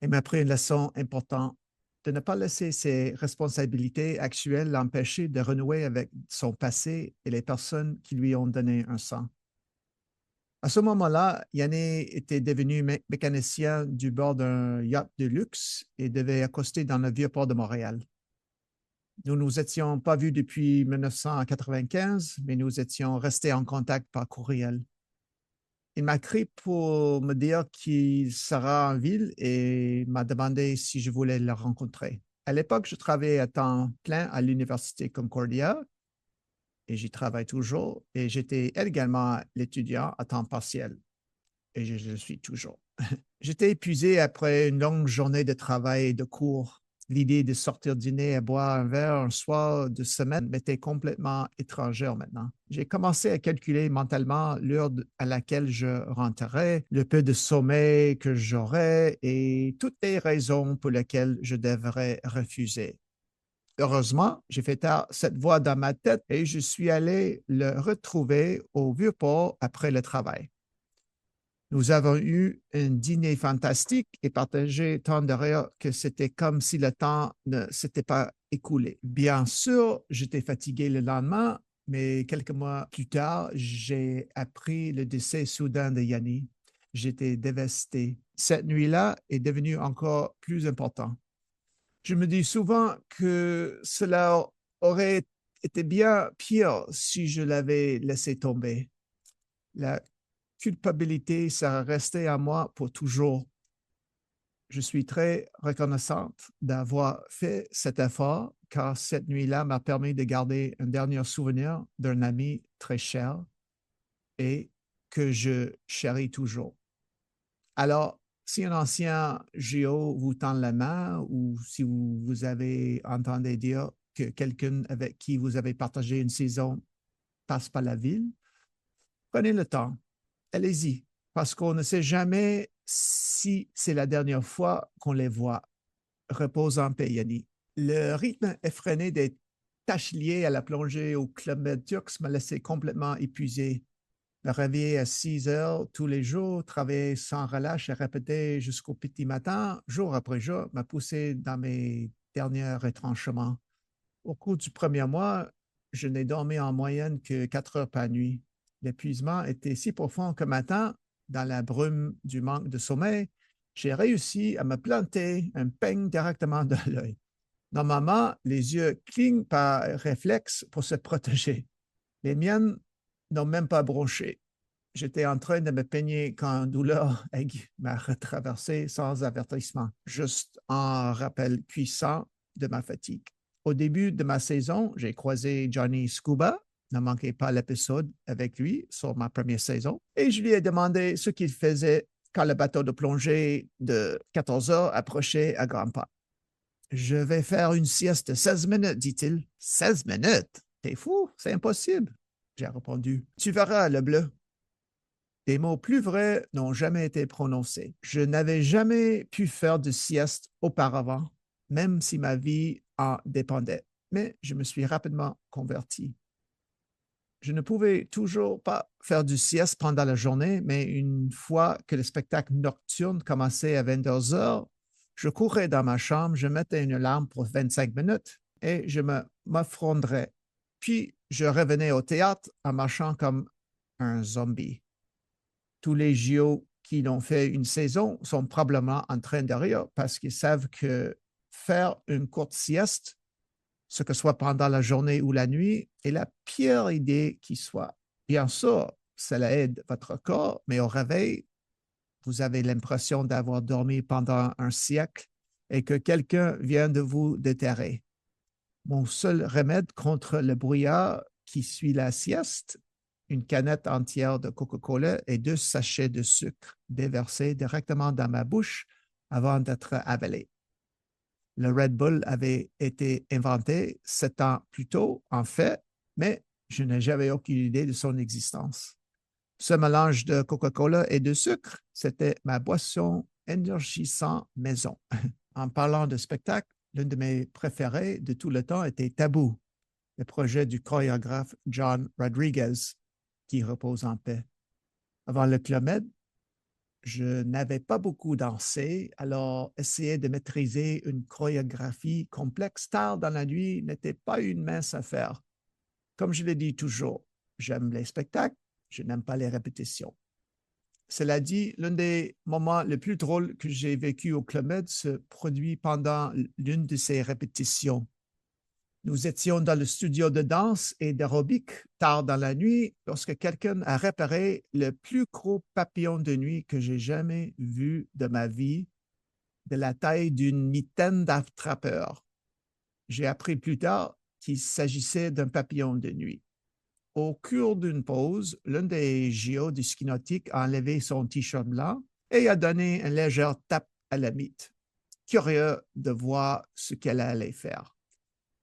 Il m'a appris une leçon importante de ne pas laisser ses responsabilités actuelles l'empêcher de renouer avec son passé et les personnes qui lui ont donné un sens. À ce moment-là, Yanné était devenu mécanicien du bord d'un yacht de luxe et devait accoster dans le vieux port de Montréal. Nous ne nous étions pas vus depuis 1995, mais nous étions restés en contact par courriel. Il m'a écrit pour me dire qu'il sera en ville et m'a demandé si je voulais le rencontrer. À l'époque, je travaillais à temps plein à l'Université Concordia et j'y travaille toujours. Et j'étais également l'étudiant à temps partiel et je le suis toujours. J'étais épuisé après une longue journée de travail et de cours. L'idée de sortir dîner et boire un verre un soir de semaine m'était complètement étrangère maintenant. J'ai commencé à calculer mentalement l'heure à laquelle je rentrerais, le peu de sommeil que j'aurais et toutes les raisons pour lesquelles je devrais refuser. Heureusement, j'ai fait taire cette voix dans ma tête et je suis allé le retrouver au Vieux-Port après le travail. Nous avons eu un dîner fantastique et partagé tant de rire que c'était comme si le temps ne s'était pas écoulé. Bien sûr, j'étais fatigué le lendemain, mais quelques mois plus tard, j'ai appris le décès soudain de Yanni. J'étais dévasté. Cette nuit-là est devenue encore plus importante. Je me dis souvent que cela aurait été bien pire si je l'avais laissé tomber. La culpabilité sera restée à moi pour toujours. Je suis très reconnaissante d'avoir fait cet effort car cette nuit-là m'a permis de garder un dernier souvenir d'un ami très cher et que je chéris toujours. Alors, si un ancien géo vous tend la main ou si vous avez entendu dire que quelqu'un avec qui vous avez partagé une saison passe par la ville, prenez le temps. Allez-y, parce qu'on ne sait jamais si c'est la dernière fois qu'on les voit. Repose en paix, Yanni. Le rythme effréné des tâches liées à la plongée au Club Med Turks m'a laissé complètement épuisé. Me réveiller à 6 heures tous les jours, travailler sans relâche et répéter jusqu'au petit matin, jour après jour, m'a poussé dans mes derniers retranchements. Au cours du premier mois, je n'ai dormi en moyenne que 4 heures par nuit. L'épuisement était si profond que matin, dans la brume du manque de sommeil, j'ai réussi à me planter un peigne directement dans l'œil. Normalement, les yeux clignent par réflexe pour se protéger. Les miennes n'ont même pas bronché. J'étais en train de me peigner quand une douleur aiguë m'a retraversé sans avertissement, juste un rappel puissant de ma fatigue. Au début de ma saison, j'ai croisé Johnny Scuba. Ne manquez pas l'épisode avec lui sur ma première saison. Et je lui ai demandé ce qu'il faisait quand le bateau de plongée de 14 heures approchait à grands pas. Je vais faire une sieste de 16 minutes, dit-il. 16 minutes? T'es fou, c'est impossible. J'ai répondu. Tu verras, le bleu. Des mots plus vrais n'ont jamais été prononcés. Je n'avais jamais pu faire de sieste auparavant, même si ma vie en dépendait. Mais je me suis rapidement converti. Je ne pouvais toujours pas faire du sieste pendant la journée, mais une fois que le spectacle nocturne commençait à 22 heures, je courais dans ma chambre, je mettais une alarme pour 25 minutes et je m'effondrais. Puis je revenais au théâtre en marchant comme un zombie. Tous les JO qui l'ont fait une saison sont probablement en train de rire parce qu'ils savent que faire une courte sieste, ce que soit pendant la journée ou la nuit, est la pire idée qui soit. Bien sûr, cela aide votre corps, mais au réveil, vous avez l'impression d'avoir dormi pendant un siècle et que quelqu'un vient de vous déterrer. Mon seul remède contre le brouillard qui suit la sieste, une canette entière de Coca-Cola et 2 sachets de sucre déversés directement dans ma bouche avant d'être avalé. Le Red Bull avait été inventé 7 ans plus tôt, en fait, mais je n'ai jamais aucune idée de son existence. Ce mélange de Coca-Cola et de sucre, c'était ma boisson énergisante maison. En parlant de spectacle, l'une de mes préférées de tout le temps était Tabou, le projet du chorégraphe John Rodriguez, qui repose en paix. Avant le Club Med, je n'avais pas beaucoup dansé, alors essayer de maîtriser une chorégraphie complexe tard dans la nuit n'était pas une mince affaire. Comme je le dis toujours, j'aime les spectacles, je n'aime pas les répétitions. Cela dit, l'un des moments les plus drôles que j'ai vécu au Club Med se produit pendant l'une de ces répétitions. Nous étions dans le studio de danse et d'aérobic tard dans la nuit lorsque quelqu'un a réparé le plus gros papillon de nuit que j'ai jamais vu de ma vie, de la taille d'une mitaine d'attrapeur. J'ai appris plus tard qu'il s'agissait d'un papillon de nuit. Au cours d'une pause, l'un des JO du ski nautique a enlevé son t-shirt blanc et a donné une légère tape à la mythe, curieux de voir ce qu'elle allait faire.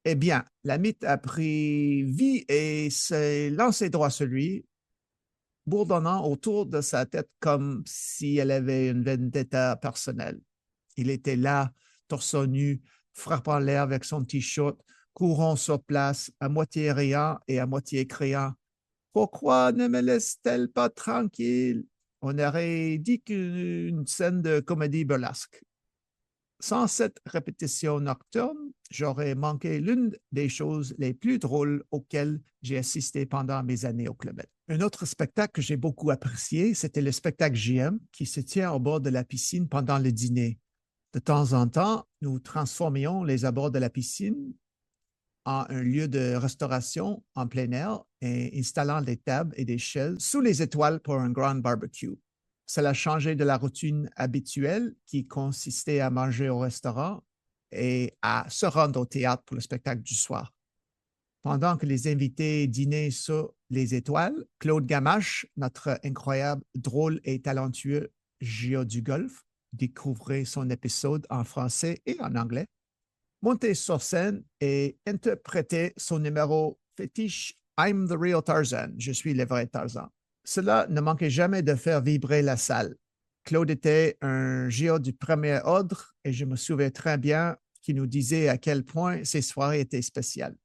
Eh bien, la mythe a pris vie et s'est lancée droit sur lui, bourdonnant autour de sa tête comme si elle avait une vendetta personnelle. Il était là, torse nu, frappant l'air avec son t-shirt, courant sur place, à moitié riant et à moitié criant. Pourquoi ne me laisse-t-elle pas tranquille? On aurait dit qu'une scène de comédie burlesque. Sans cette répétition nocturne, j'aurais manqué l'une des choses les plus drôles auxquelles j'ai assisté pendant mes années au Club Med. Un autre spectacle que j'ai beaucoup apprécié, c'était le spectacle JM qui se tient au bord de la piscine pendant le dîner. De temps en temps, nous transformions les abords de la piscine en un lieu de restauration en plein air et installant des tables et des chaise sous les étoiles pour un grand barbecue. Cela a changé de la routine habituelle qui consistait à manger au restaurant et à se rendre au théâtre pour le spectacle du soir. Pendant que les invités dînaient sous les étoiles, Claude Gamache, notre incroyable, drôle et talentueux géo du golf, découvrait son épisode en français et en anglais, montait sur scène et interprétait son numéro fétiche I'm the real Tarzan, je suis le vrai Tarzan. Cela ne manquait jamais de faire vibrer la salle. Claude était un géo du premier ordre et je me souviens très bien qu'il nous disait à quel point ces soirées étaient spéciales.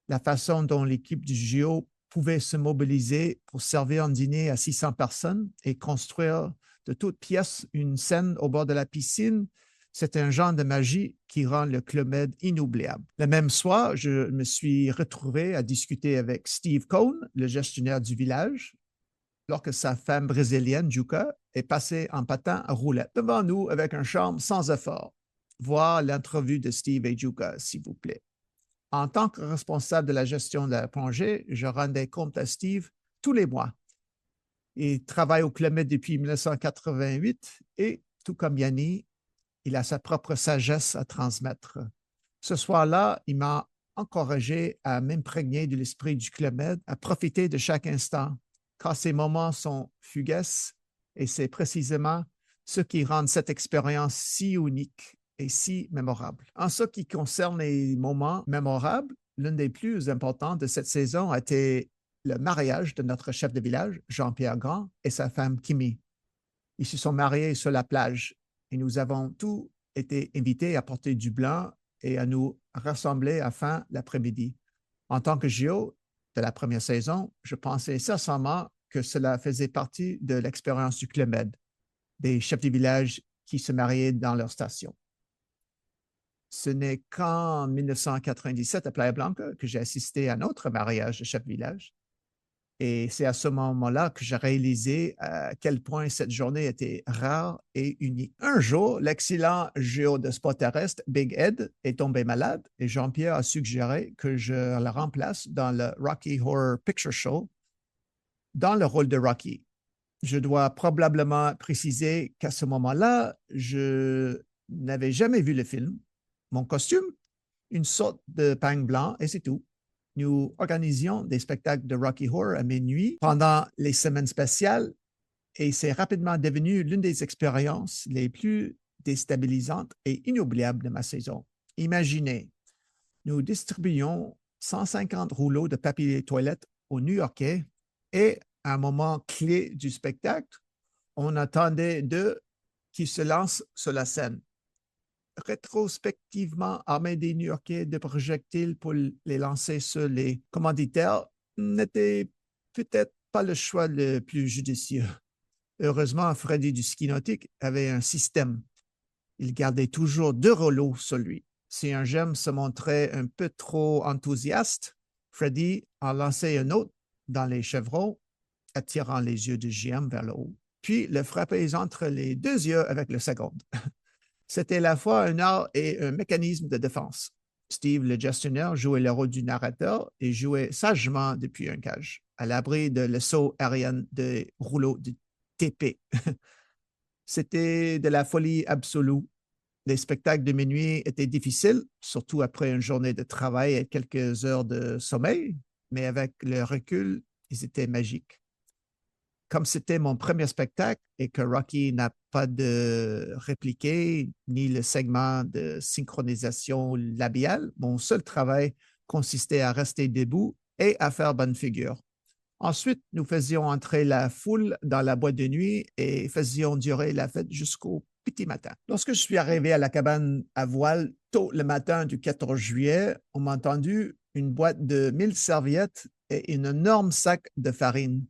La façon dont l'équipe du géo pouvait se mobiliser pour servir un dîner à 600 personnes et construire de toutes pièces une scène au bord de la piscine, c'est un genre de magie qui rend le Club Med inoubliable. Le même soir, je me suis retrouvé à discuter avec Steve Cohn, le gestionnaire du village, lorsque sa femme brésilienne, Juca, est passée en patin à roulette devant nous avec un charme sans effort. Voir l'entrevue de Steve et Juca, s'il vous plaît. En tant que responsable de la gestion de la plongée, je rendais compte à Steve tous les mois. Il travaille au Club Med depuis 1988 et, tout comme Yanni, il a sa propre sagesse à transmettre. Ce soir-là, il m'a encouragé à m'imprégner de l'esprit du Club Med, à profiter de chaque instant, car ces moments sont fugaces et c'est précisément ce qui rend cette expérience si unique et si mémorable. En ce qui concerne les moments mémorables, l'un des plus importants de cette saison a été le mariage de notre chef de village, Jean-Pierre Grand, et sa femme Kimi. Ils se sont mariés sur la plage et nous avons tous été invités à porter du blanc et à nous rassembler à fin l'après-midi. En tant que géo, de la première saison, je pensais sincèrement que cela faisait partie de l'expérience du Club Med, des chefs de village qui se mariaient dans leur station. Ce n'est qu'en 1997, à Playa Blanca, que j'ai assisté à un autre mariage de chef de village. Et c'est à ce moment-là que j'ai réalisé à quel point cette journée était rare et unique. Un jour, l'excellent géo de sport terrestre, Big Ed, est tombé malade et Jean-Pierre a suggéré que je le remplace dans le Rocky Horror Picture Show dans le rôle de Rocky. Je dois probablement préciser qu'à ce moment-là, je n'avais jamais vu le film. Mon costume, une sorte de pagne blanc et c'est tout. Nous organisions des spectacles de Rocky Horror à minuit pendant les semaines spéciales et c'est rapidement devenu l'une des expériences les plus déstabilisantes et inoubliables de ma saison. Imaginez, nous distribuions 150 rouleaux de papier toilette aux New-Yorkais et à un moment clé du spectacle, on attendait d'eux qui se lancent sur la scène. Rétrospectivement, armés des New-Yorkais de projectiles pour les lancer sur les commanditaires n'était peut-être pas le choix le plus judicieux. Heureusement, Freddy du ski nautique avait un système. Il gardait toujours 2 rouleaux sur lui. Si un gemme se montrait un peu trop enthousiaste, Freddy en lançait un autre dans les chevrons, attirant les yeux du GM vers le haut, puis le frappait entre les 2 yeux avec le second. C'était à la fois un art et un mécanisme de défense. Steve, le gestionnaire, jouait le rôle du narrateur et jouait sagement depuis un cage, à l'abri de l'assaut aérien des rouleaux de TP. C'était de la folie absolue. Les spectacles de minuit étaient difficiles, surtout après une journée de travail et quelques heures de sommeil, mais avec le recul, ils étaient magiques. Comme c'était mon premier spectacle et que Rocky n'a pas de répliqué ni le segment de synchronisation labiale, mon seul travail consistait à rester debout et à faire bonne figure. Ensuite, nous faisions entrer la foule dans la boîte de nuit et faisions durer la fête jusqu'au petit matin. Lorsque je suis arrivé à la cabane à voile tôt le matin du 14 juillet, on m'a entendu une boîte de 1000 serviettes et un énorme sac de farine.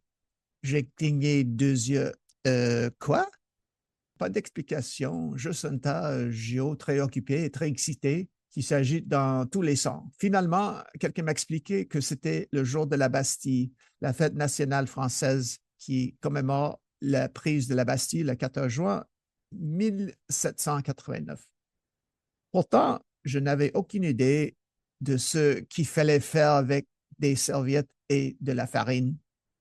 J'ai cligné 2 yeux. Quoi? Pas d'explication, juste un tas géo très occupé et très excité qui s'agite dans tous les sens. Finalement, quelqu'un m'a expliqué que c'était le jour de la Bastille, la fête nationale française qui commémore la prise de la Bastille le 14 juin 1789. Pourtant, je n'avais aucune idée de ce qu'il fallait faire avec des serviettes et de la farine.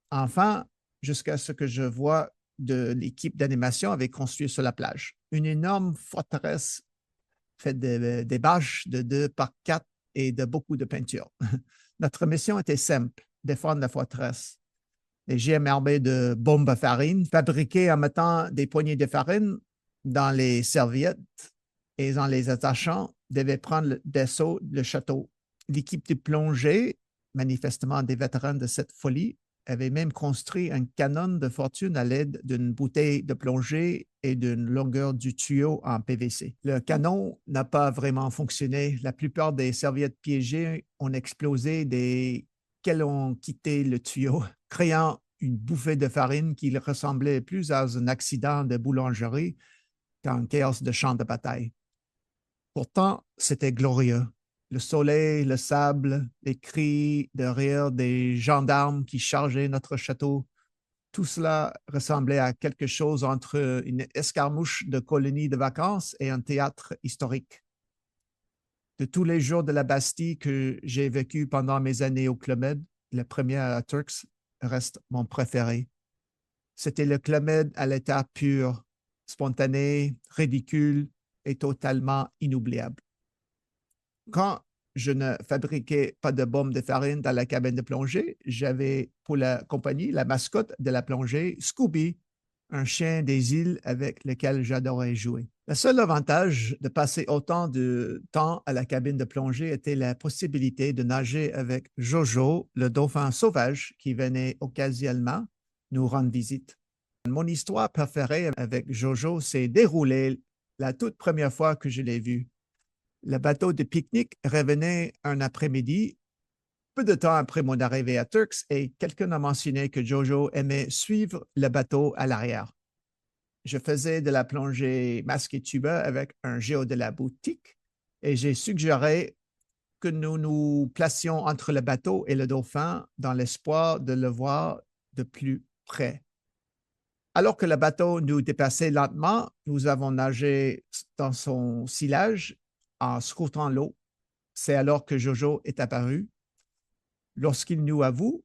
Enfin, jusqu'à ce que je vois de l'équipe d'animation avait construit sur la plage. Une énorme forteresse faite des bâches de 2 par 4 et de beaucoup de peinture. Notre mission était simple, défendre la forteresse. Les GM armés de bombes à farine, fabriquées en mettant des poignées de farine dans les serviettes et en les attachant, devaient prendre d'assaut le château. L'équipe de plongée, manifestement des vétérans de cette folie, avait même construit un canon de fortune à l'aide d'une bouteille de plongée et d'une longueur du tuyau en PVC. Le canon n'a pas vraiment fonctionné. La plupart des serviettes piégées ont explosé dès qu'elles ont quitté le tuyau, créant une bouffée de farine qui ressemblait plus à un accident de boulangerie qu'à un chaos de champ de bataille. Pourtant, c'était glorieux. Le soleil, le sable, les cris de rire des gendarmes qui chargeaient notre château, tout cela ressemblait à quelque chose entre une escarmouche de colonie de vacances et un théâtre historique. De tous les jours de la Bastille que j'ai vécu pendant mes années au Club Med, le premier à Turks reste mon préféré. C'était le Club Med à l'état pur, spontané, ridicule et totalement inoubliable. Quand je ne fabriquais pas de bombes de farine dans la cabine de plongée, j'avais pour la compagnie la mascotte de la plongée, Scooby, un chien des îles avec lequel j'adorais jouer. Le seul avantage de passer autant de temps à la cabine de plongée était la possibilité de nager avec Jojo, le dauphin sauvage qui venait occasionnellement nous rendre visite. Mon histoire préférée avec Jojo s'est déroulée la toute première fois que je l'ai vu. Le bateau de pique-nique revenait un après-midi Peu de temps après mon arrivée à Turks, et quelqu'un a mentionné que Jojo aimait suivre le bateau à l'arrière. Je faisais de la plongée masque et tuba avec un géo de la boutique et j'ai suggéré que nous nous placions entre le bateau et le dauphin dans l'espoir de le voir de plus près. Alors que le bateau nous dépassait lentement, nous avons nagé dans son sillage en scrutant l'eau. C'est alors que Jojo est apparu. Lorsqu'il nous avoue,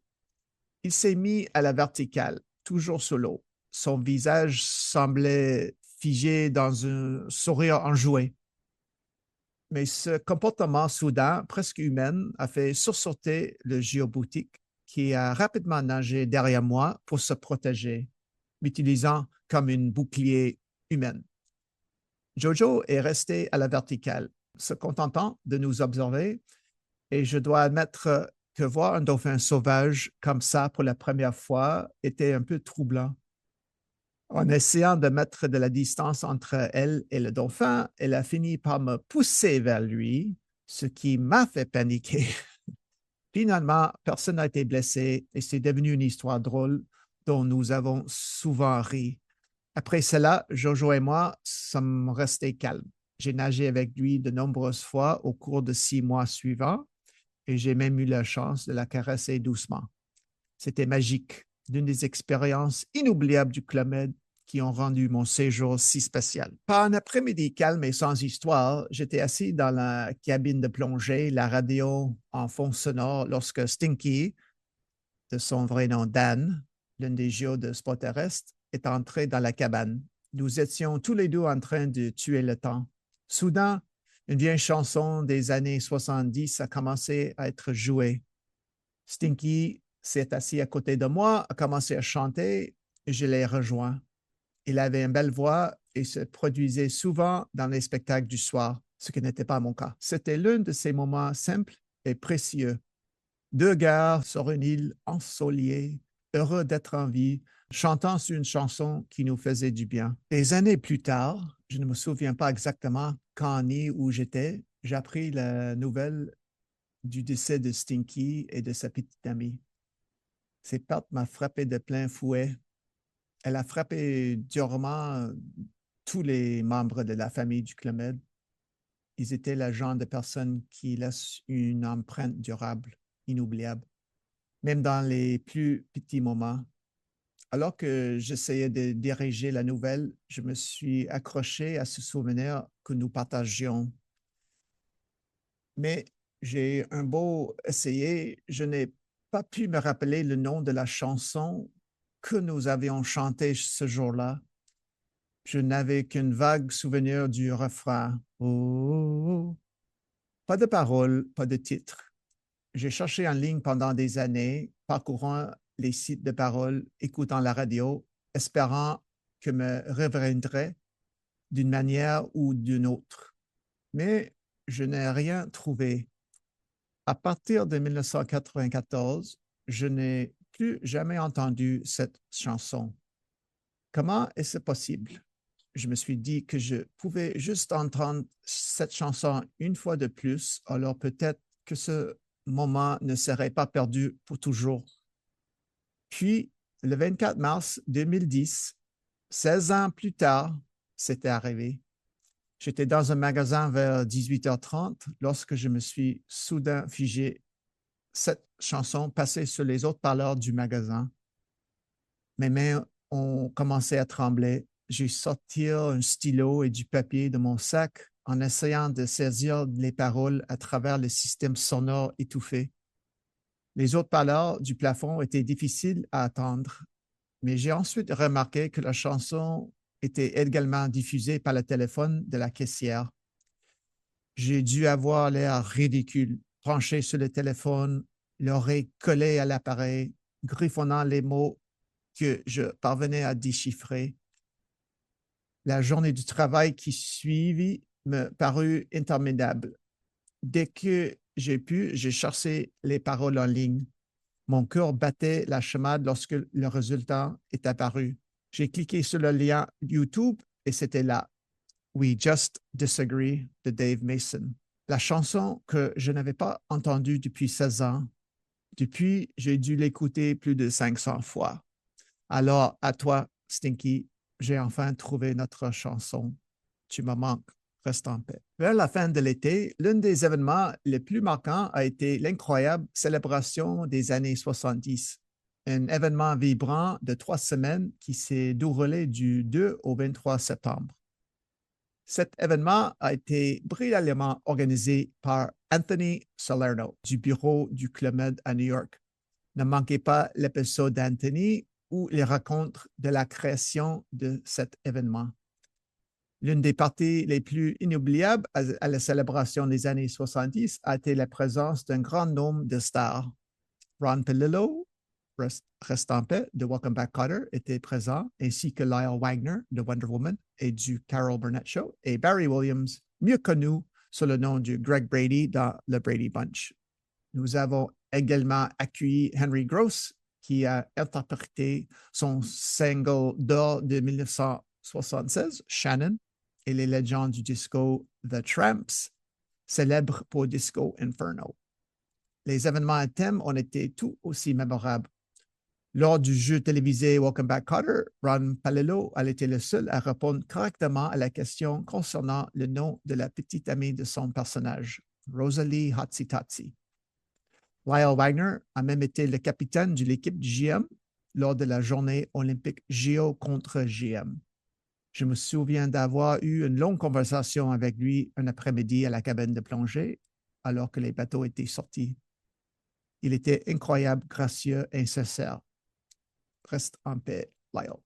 il s'est mis à la verticale, toujours sous l'eau. Son visage semblait figé dans un sourire enjoué. Mais ce comportement soudain, presque humain, a fait sursauter le géoboutique qui a rapidement nagé derrière moi pour se protéger, m'utilisant comme une bouclier humaine. Jojo est resté à la verticale, se contentant de nous observer, et je dois admettre que voir un dauphin sauvage comme ça pour la première fois était un peu troublant. En essayant de mettre de la distance entre elle et le dauphin, elle a fini par me pousser vers lui, ce qui m'a fait paniquer. Finalement, personne n'a été blessé et c'est devenu une histoire drôle dont nous avons souvent ri. Après cela, Jojo et moi sommes restés calmes. J'ai nagé avec lui de nombreuses fois au cours de 6 mois suivants et j'ai même eu la chance de la caresser doucement. C'était magique, l'une des expériences inoubliables du Club Med qui ont rendu mon séjour si spécial. Pas un après-midi calme et sans histoire, j'étais assis dans la cabine de plongée, la radio en fond sonore, lorsque Stinky, de son vrai nom Dan, l'un des géos de Sport Terrestre, est entré dans la cabane. Nous étions tous les deux en train de tuer le temps. Soudain, une vieille chanson des années 70 a commencé à être jouée. Stinky s'est assis à côté de moi, a commencé à chanter et je l'ai rejoint. Il avait une belle voix et se produisait souvent dans les spectacles du soir, ce qui n'était pas mon cas. C'était l'un de ces moments simples et précieux. Deux gars sur une île ensoleillée, heureux d'être en vie, chantant sur une chanson qui nous faisait du bien. Des années plus tard, je ne me souviens pas exactement quand ni où j'étais, j'ai appris la nouvelle du décès de Stinky et de sa petite amie. Cette perte m'a frappé de plein fouet. Elle a frappé durement tous les membres de la famille du Club Med. Ils étaient le genre de personnes qui laissent une empreinte durable, inoubliable, même dans les plus petits moments. Alors que j'essayais de diriger la nouvelle, je me suis accroché à ce souvenir que nous partagions. Mais j'ai un beau essayé, je n'ai pas pu me rappeler le nom de la chanson que nous avions chantée ce jour-là. Je n'avais qu'un vague souvenir du refrain. Oh, oh, oh. Pas de paroles, pas de titre. J'ai cherché en ligne pendant des années, parcourant les sites de paroles, écoutant la radio, espérant que me reviendrait d'une manière ou d'une autre. Mais je n'ai rien trouvé. À partir de 1994, je n'ai plus jamais entendu cette chanson. Comment est-ce possible? Je me suis dit que je pouvais juste entendre cette chanson une fois de plus, alors peut-être que ce moment ne serait pas perdu pour toujours. Puis, le 24 mars 2010, 16 ans plus tard, c'était arrivé. J'étais dans un magasin vers 18h30 lorsque je me suis soudain figé. Cette chanson passait sur les autres parleurs du magasin. Mes mains ont commencé à trembler. J'ai sorti un stylo et du papier de mon sac en essayant de saisir les paroles à travers le système sonore étouffé. Les autres parleurs du plafond étaient difficiles à attendre, mais j'ai ensuite remarqué que la chanson était également diffusée par le téléphone de la caissière. J'ai dû avoir l'air ridicule, penché sur le téléphone, l'oreille collée à l'appareil, griffonnant les mots que je parvenais à déchiffrer. La journée du travail qui suivit me parut interminable. Dès que j'ai pu, j'ai cherché les paroles en ligne. Mon cœur battait la chamade lorsque le résultat est apparu. J'ai cliqué sur le lien YouTube et c'était là. We Just Disagree de Dave Mason. La chanson que je n'avais pas entendue depuis 16 ans Depuis, j'ai dû l'écouter plus de 500 fois. Alors, à toi, Stinky, j'ai enfin trouvé notre chanson. Tu me manques. Reste en paix. Vers la fin de l'été, l'un des événements les plus marquants a été l'incroyable célébration des années 70. Un événement vibrant de 3 semaines qui s'est déroulé du 2 au 23 septembre. Cet événement a été brillamment organisé par Anthony Salerno du bureau du Club Med à New York. Ne manquez pas l'épisode d'Anthony où il raconte de la création de cet événement. L'une des parties les plus inoubliables à la célébration des années 70 a été la présence d'un grand nombre de stars. Ron Palillo, reste en paix, de Welcome Back, Kotter, était présent, ainsi que Lyle Wagner de Wonder Woman et du Carol Burnett Show, et Barry Williams, mieux connu sous le nom de Greg Brady dans le Brady Bunch. Nous avons également accueilli Henry Gross, qui a interprété son single d'or de 1976, Shannon, et les légendes du disco The Tramps, célèbres pour Disco Inferno. Les événements à thème ont été tout aussi mémorables. Lors du jeu télévisé Welcome Back, Kotter, Ron Palillo a été le seul à répondre correctement à la question concernant le nom de la petite amie de son personnage, Rosalie Hatsitazi. Lyle Wagner a même été le capitaine de l'équipe du GM lors de la journée olympique JO contre GM. Je me souviens d'avoir eu une longue conversation avec lui un après-midi à la cabine de plongée alors que les bateaux étaient sortis. Il était incroyable, gracieux et sincère. Reste en paix, Lyle.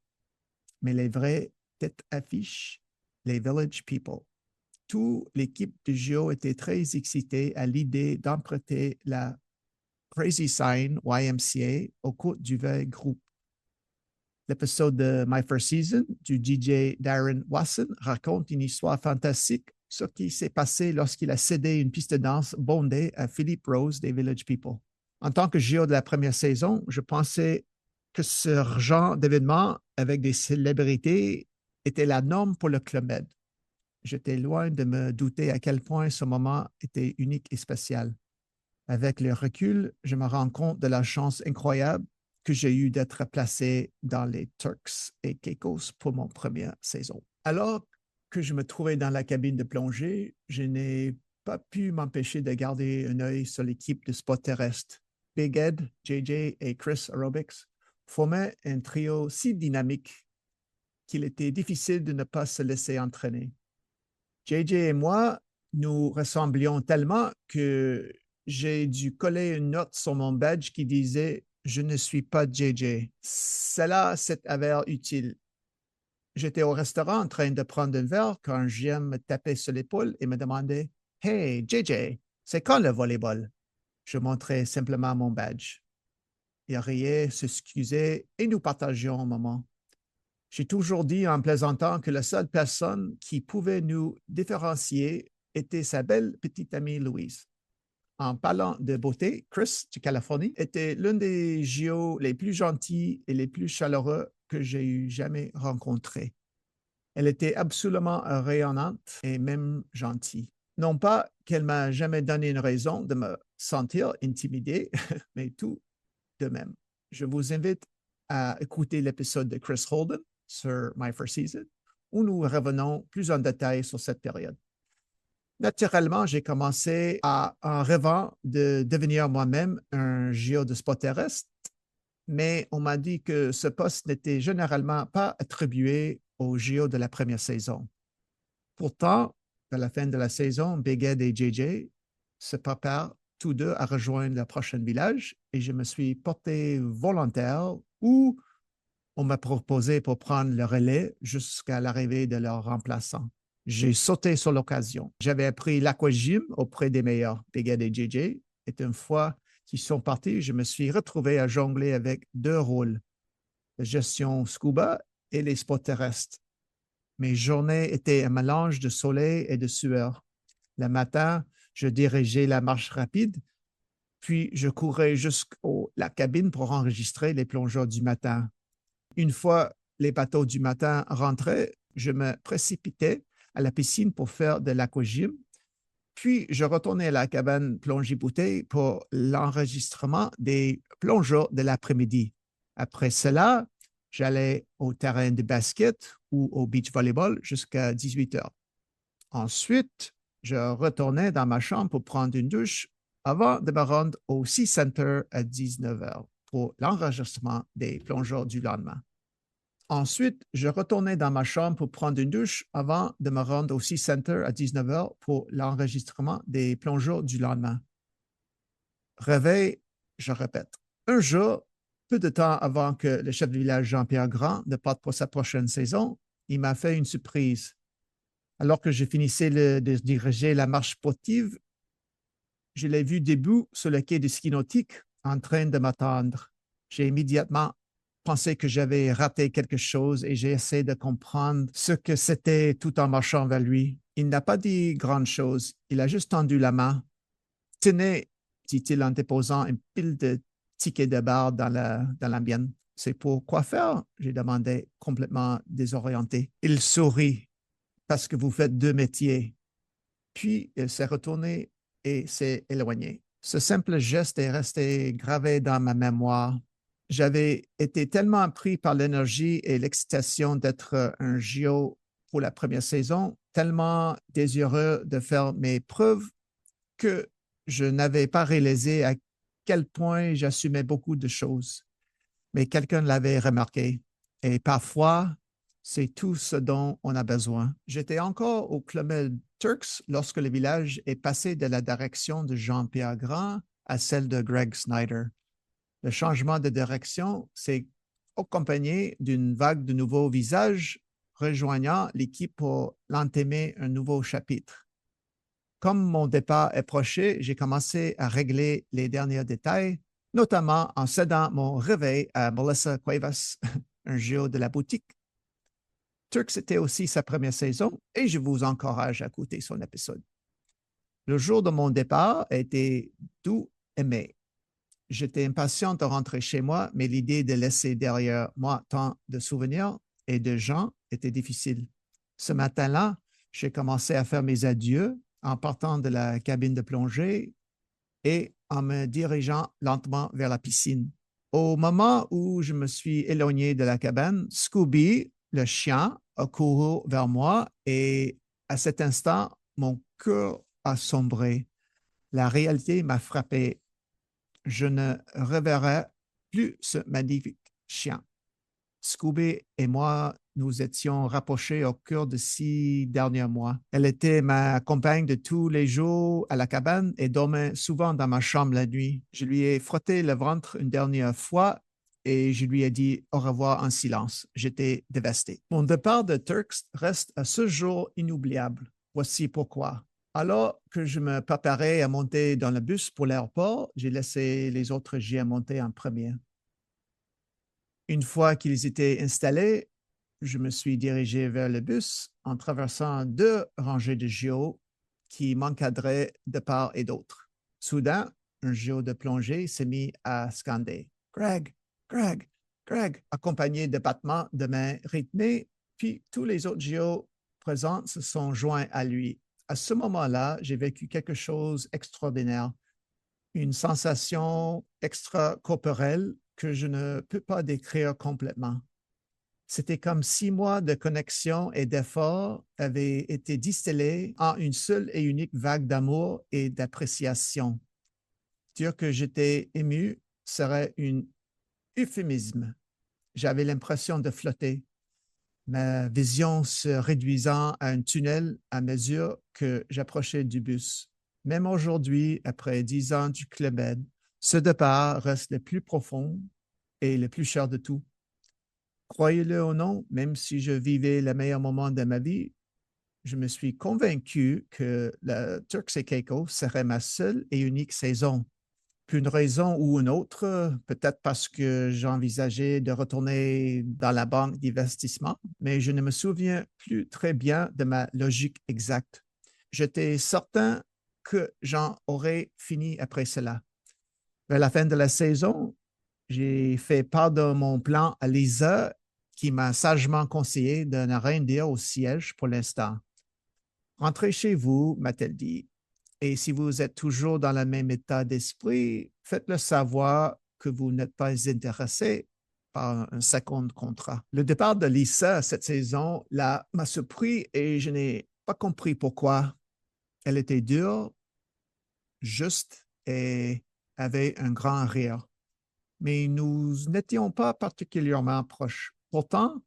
Mais les vraies têtes affiches, les Village People. Toute l'équipe du JO était très excitée à l'idée d'emprunter la Crazy Sign YMCA au cours du vieil groupe. L'épisode de My First Season du DJ Darren Wasson raconte une histoire fantastique, ce qui s'est passé lorsqu'il a cédé une piste de danse bondée à Philippe Rose des Village People. En tant que JO de la première saison, je pensais que ce genre d'événement avec des célébrités était la norme pour le Club Med. J'étais loin de me douter à quel point ce moment était unique et spécial. Avec le recul, je me rends compte de la chance incroyable que j'ai eue d'être placé dans les Turks et Caicos pour mon première saison. Alors que je me trouvais dans la cabine de plongée, je n'ai pas pu m'empêcher de garder un œil sur l'équipe de sport terrestre. Big Ed, JJ et Chris Aerobics formaient un trio si dynamique qu'il était difficile de ne pas se laisser entraîner. JJ et moi, nous ressemblions tellement que j'ai dû coller une note sur mon badge qui disait « Je ne suis pas JJ ». Cela s'est avéré utile. J'étais au restaurant en train de prendre un verre quand un GM me tapait sur l'épaule et me demandait « Hey, JJ, c'est quand le volleyball ?» Je montrais simplement mon badge. Il riait, s'excusait et nous partagions un moment. J'ai toujours dit en plaisantant que la seule personne qui pouvait nous différencier était sa belle petite amie Louise. En parlant de beauté, Chris de Californie était l'un des JO les plus gentils et les plus chaleureux que j'ai jamais rencontrés. Elle était absolument rayonnante et même gentille. Non pas qu'elle m'a jamais donné une raison de me sentir intimidé, mais tout de même. Je vous invite à écouter l'épisode de Chris Holden sur My First Season, où nous revenons plus en détail sur cette période. Naturellement, j'ai commencé en rêvant de devenir moi-même un JO de sport terrestre, mais on m'a dit que ce poste n'était généralement pas attribué au JO de la première saison. Pourtant, à la fin de la saison, Big Ed et JJ se préparent tous deux à rejoindre le prochain village et je me suis porté volontaire ou on m'a proposé pour prendre le relais jusqu'à l'arrivée de leur remplaçant. J'ai sauté sur l'occasion. J'avais appris l'aquagym auprès des meilleurs, Big Ed et JJ, et une fois qu'ils sont partis, je me suis retrouvé à jongler avec deux rôles, la gestion scuba et les sports terrestres. Mes journées étaient un mélange de soleil et de sueur. Le matin, je dirigeais la marche rapide, puis je courais jusqu'à la cabine pour enregistrer les plongeurs du matin. Une fois les bateaux du matin rentraient, je me précipitais à la piscine pour faire de l'aquagym. Puis, je retournais à la cabane plongée-bouteille pour l'enregistrement des plongeurs de l'après-midi. Après cela, j'allais au terrain de basket ou au beach volleyball jusqu'à 18 heures. Ensuite, je retournais dans ma chambre pour prendre une douche avant de me rendre au Sea Center à 19 heures pour l'enregistrement des plongeurs du lendemain. Ensuite, je retournais dans ma chambre pour prendre une douche avant de me rendre au Sea Center à 19 heures pour l'enregistrement des plongeurs du lendemain. Réveil, je répète. Un jour, peu de temps avant que le chef de village Jean-Pierre Grand ne parte pour sa prochaine saison, il m'a fait une surprise. Alors que je finissais de diriger la marche sportive, je l'ai vu debout sur le quai de ski nautique en train de m'attendre. J'ai immédiatement pensé que j'avais raté quelque chose et j'ai essayé de comprendre ce que c'était tout en marchant vers lui. Il n'a pas dit grande chose. Il a juste tendu la main. Tenez, dit-il en déposant une pile de tickets de bar dans la mienne. C'est pour quoi faire? J'ai demandé, complètement désorienté. Il sourit parce que vous faites deux métiers. Puis il s'est retourné et s'est éloigné. Ce simple geste est resté gravé dans ma mémoire. J'avais été tellement pris par l'énergie et l'excitation d'être un JO pour la première saison, tellement désireux de faire mes preuves que je n'avais pas réalisé à quel point j'assumais beaucoup de choses. Mais quelqu'un l'avait remarqué. Et parfois, c'est tout ce dont on a besoin. J'étais encore au Club Med Turks lorsque le village est passé de la direction de Jean-Pierre Grand à celle de Greg Snyder. Le changement de direction s'est accompagné d'une vague de nouveaux visages rejoignant l'équipe pour l'entamer un nouveau chapitre. Comme mon départ approchait, j'ai commencé à régler les derniers détails, notamment en cédant mon réveil à Melissa Cuevas, un géo de la boutique. Turks était aussi sa première saison et je vous encourage à écouter son épisode. Le jour de mon départ a été doux et mai. J'étais impatient de rentrer chez moi, mais l'idée de laisser derrière moi tant de souvenirs et de gens était difficile. Ce matin-là, j'ai commencé à faire mes adieux en partant de la cabine de plongée et en me dirigeant lentement vers la piscine. Au moment où je me suis éloigné de la cabane, Scooby, le chien, a couru vers moi et à cet instant, mon cœur a sombré. La réalité m'a frappé. Je ne reverrai plus ce magnifique chien. Scooby et moi, nous étions rapprochés au cours de 6 derniers mois. Elle était ma compagne de tous les jours à la cabane et dormait souvent dans ma chambre la nuit. Je lui ai frotté le ventre une dernière fois et je lui ai dit au revoir en silence. J'étais dévasté. Mon départ de Turks reste à ce jour inoubliable. Voici pourquoi. Alors que je me préparais à monter dans le bus pour l'aéroport, j'ai laissé les autres GM monter en premier. Une fois qu'ils étaient installés, je me suis dirigé vers le bus en traversant 2 rangées de géos qui m'encadraient de part et d'autre. Soudain, un géo de plongée s'est mis à scander. Greg, Greg, Greg, accompagné de battements de mains rythmés, puis tous les autres géos présents se sont joints à lui. À ce moment-là, j'ai vécu quelque chose d'extraordinaire, une sensation extracorporelle que je ne peux pas décrire complètement. C'était comme 6 mois de connexion et d'effort avaient été distillés en une seule et unique vague d'amour et d'appréciation. Dire que j'étais ému serait un euphémisme. J'avais l'impression de flotter, ma vision se réduisant à un tunnel à mesure que j'approchais du bus. Même aujourd'hui, après 10 ans du Club Med, ce départ reste le plus profond et le plus cher de tout. Croyez-le ou non, même si je vivais le meilleur moment de ma vie, je me suis convaincu que la Turks et Caicos serait ma seule et unique saison. Pour une raison ou une autre, peut-être parce que j'envisageais de retourner dans la banque d'investissement, mais je ne me souviens plus très bien de ma logique exacte. J'étais certain que j'en aurais fini après cela. Vers la fin de la saison, j'ai fait part de mon plan à Lisa, qui m'a sagement conseillé de ne rien dire au siège pour l'instant. Rentrez chez vous, m'a-t-elle dit. Et si vous êtes toujours dans le même état d'esprit, faites-le savoir que vous n'êtes pas intéressé par un second contrat. Le départ de Lisa cette saison m'a surpris et je n'ai pas compris pourquoi. Elle était dure, juste et avait un grand rire. Mais nous n'étions pas particulièrement proches. Pourtant,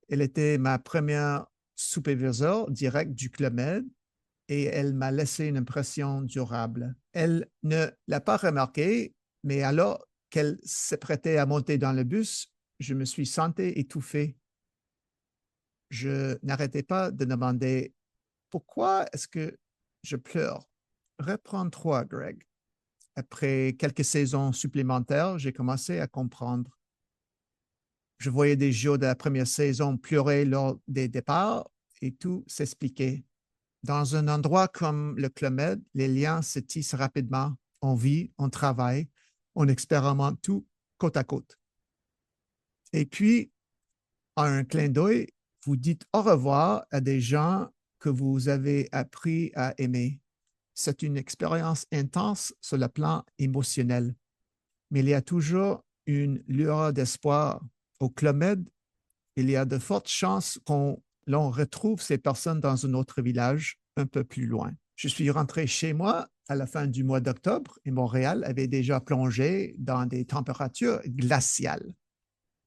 elle était ma première superviseure directe du Club Med et elle m'a laissé une impression durable. Elle ne l'a pas remarqué, mais alors qu'elle s'apprêtait à monter dans le bus, je me suis senti étouffé. Je n'arrêtais pas de demander pourquoi est-ce que je pleure. Reprends-toi, Greg. Après quelques saisons supplémentaires, j'ai commencé à comprendre. Je voyais des joueurs de la première saison pleurer lors des départs et tout s'expliquait. Dans un endroit comme le Club Med, les liens se tissent rapidement. On vit, on travaille, on expérimente tout côte à côte. Et puis, en un clin d'œil, vous dites au revoir à des gens que vous avez appris à aimer. C'est une expérience intense sur le plan émotionnel, mais il y a toujours une lueur d'espoir. Au Club Med, il y a de fortes chances qu'on l'on retrouve ces personnes dans un autre village un peu plus loin. Je suis rentré chez moi à la fin du mois d'octobre et Montréal avait déjà plongé dans des températures glaciales.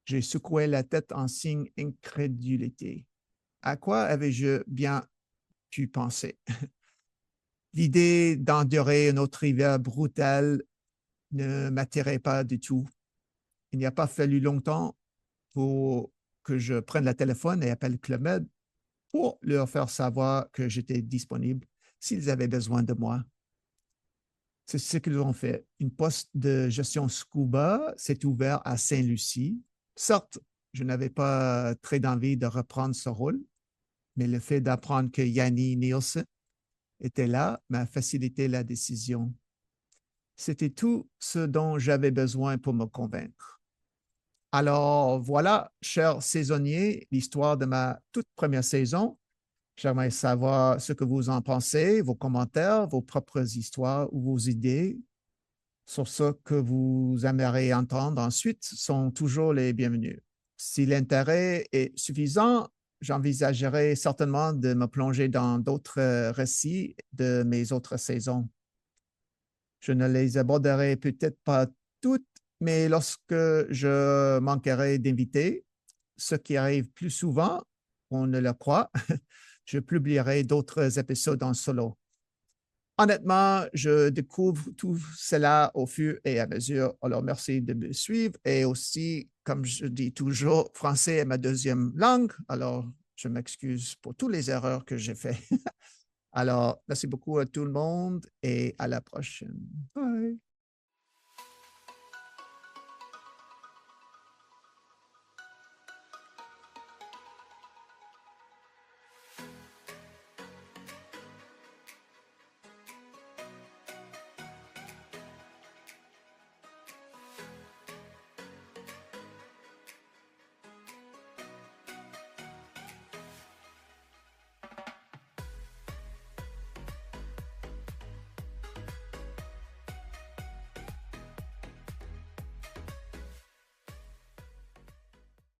J'ai secoué la tête en signe incrédulité. À quoi avais-je bien pu penser? L'idée d'endurer un autre hiver brutal ne m'attirait pas du tout. Il n'y a pas fallu longtemps pour que je prenne le téléphone et appelle Club Med pour leur faire savoir que j'étais disponible s'ils avaient besoin de moi. C'est ce qu'ils ont fait. Une poste de gestion scuba s'est ouvert à Saint-Lucie. Certes, je n'avais pas très envie de reprendre ce rôle, mais le fait d'apprendre que Yanni Nielsen était là m'a facilité la décision. C'était tout ce dont j'avais besoin pour me convaincre. Alors voilà, chers saisonniers, l'histoire de ma toute première saison. J'aimerais savoir ce que vous en pensez, vos commentaires, vos propres histoires ou vos idées sur ce que vous aimeriez entendre ensuite sont toujours les bienvenus. Si l'intérêt est suffisant, j'envisagerai certainement de me plonger dans d'autres récits de mes autres saisons. Je ne les aborderai peut-être pas toutes, mais lorsque je manquerai d'invités, ce qui arrive plus souvent, on ne le croit, je publierai d'autres épisodes en solo. Honnêtement, je découvre tout cela au fur et à mesure. Alors, merci de me suivre. Et aussi, comme je dis toujours, français est ma deuxième langue. Alors, je m'excuse pour toutes les erreurs que j'ai faites. Alors, merci beaucoup à tout le monde et à la prochaine. Bye.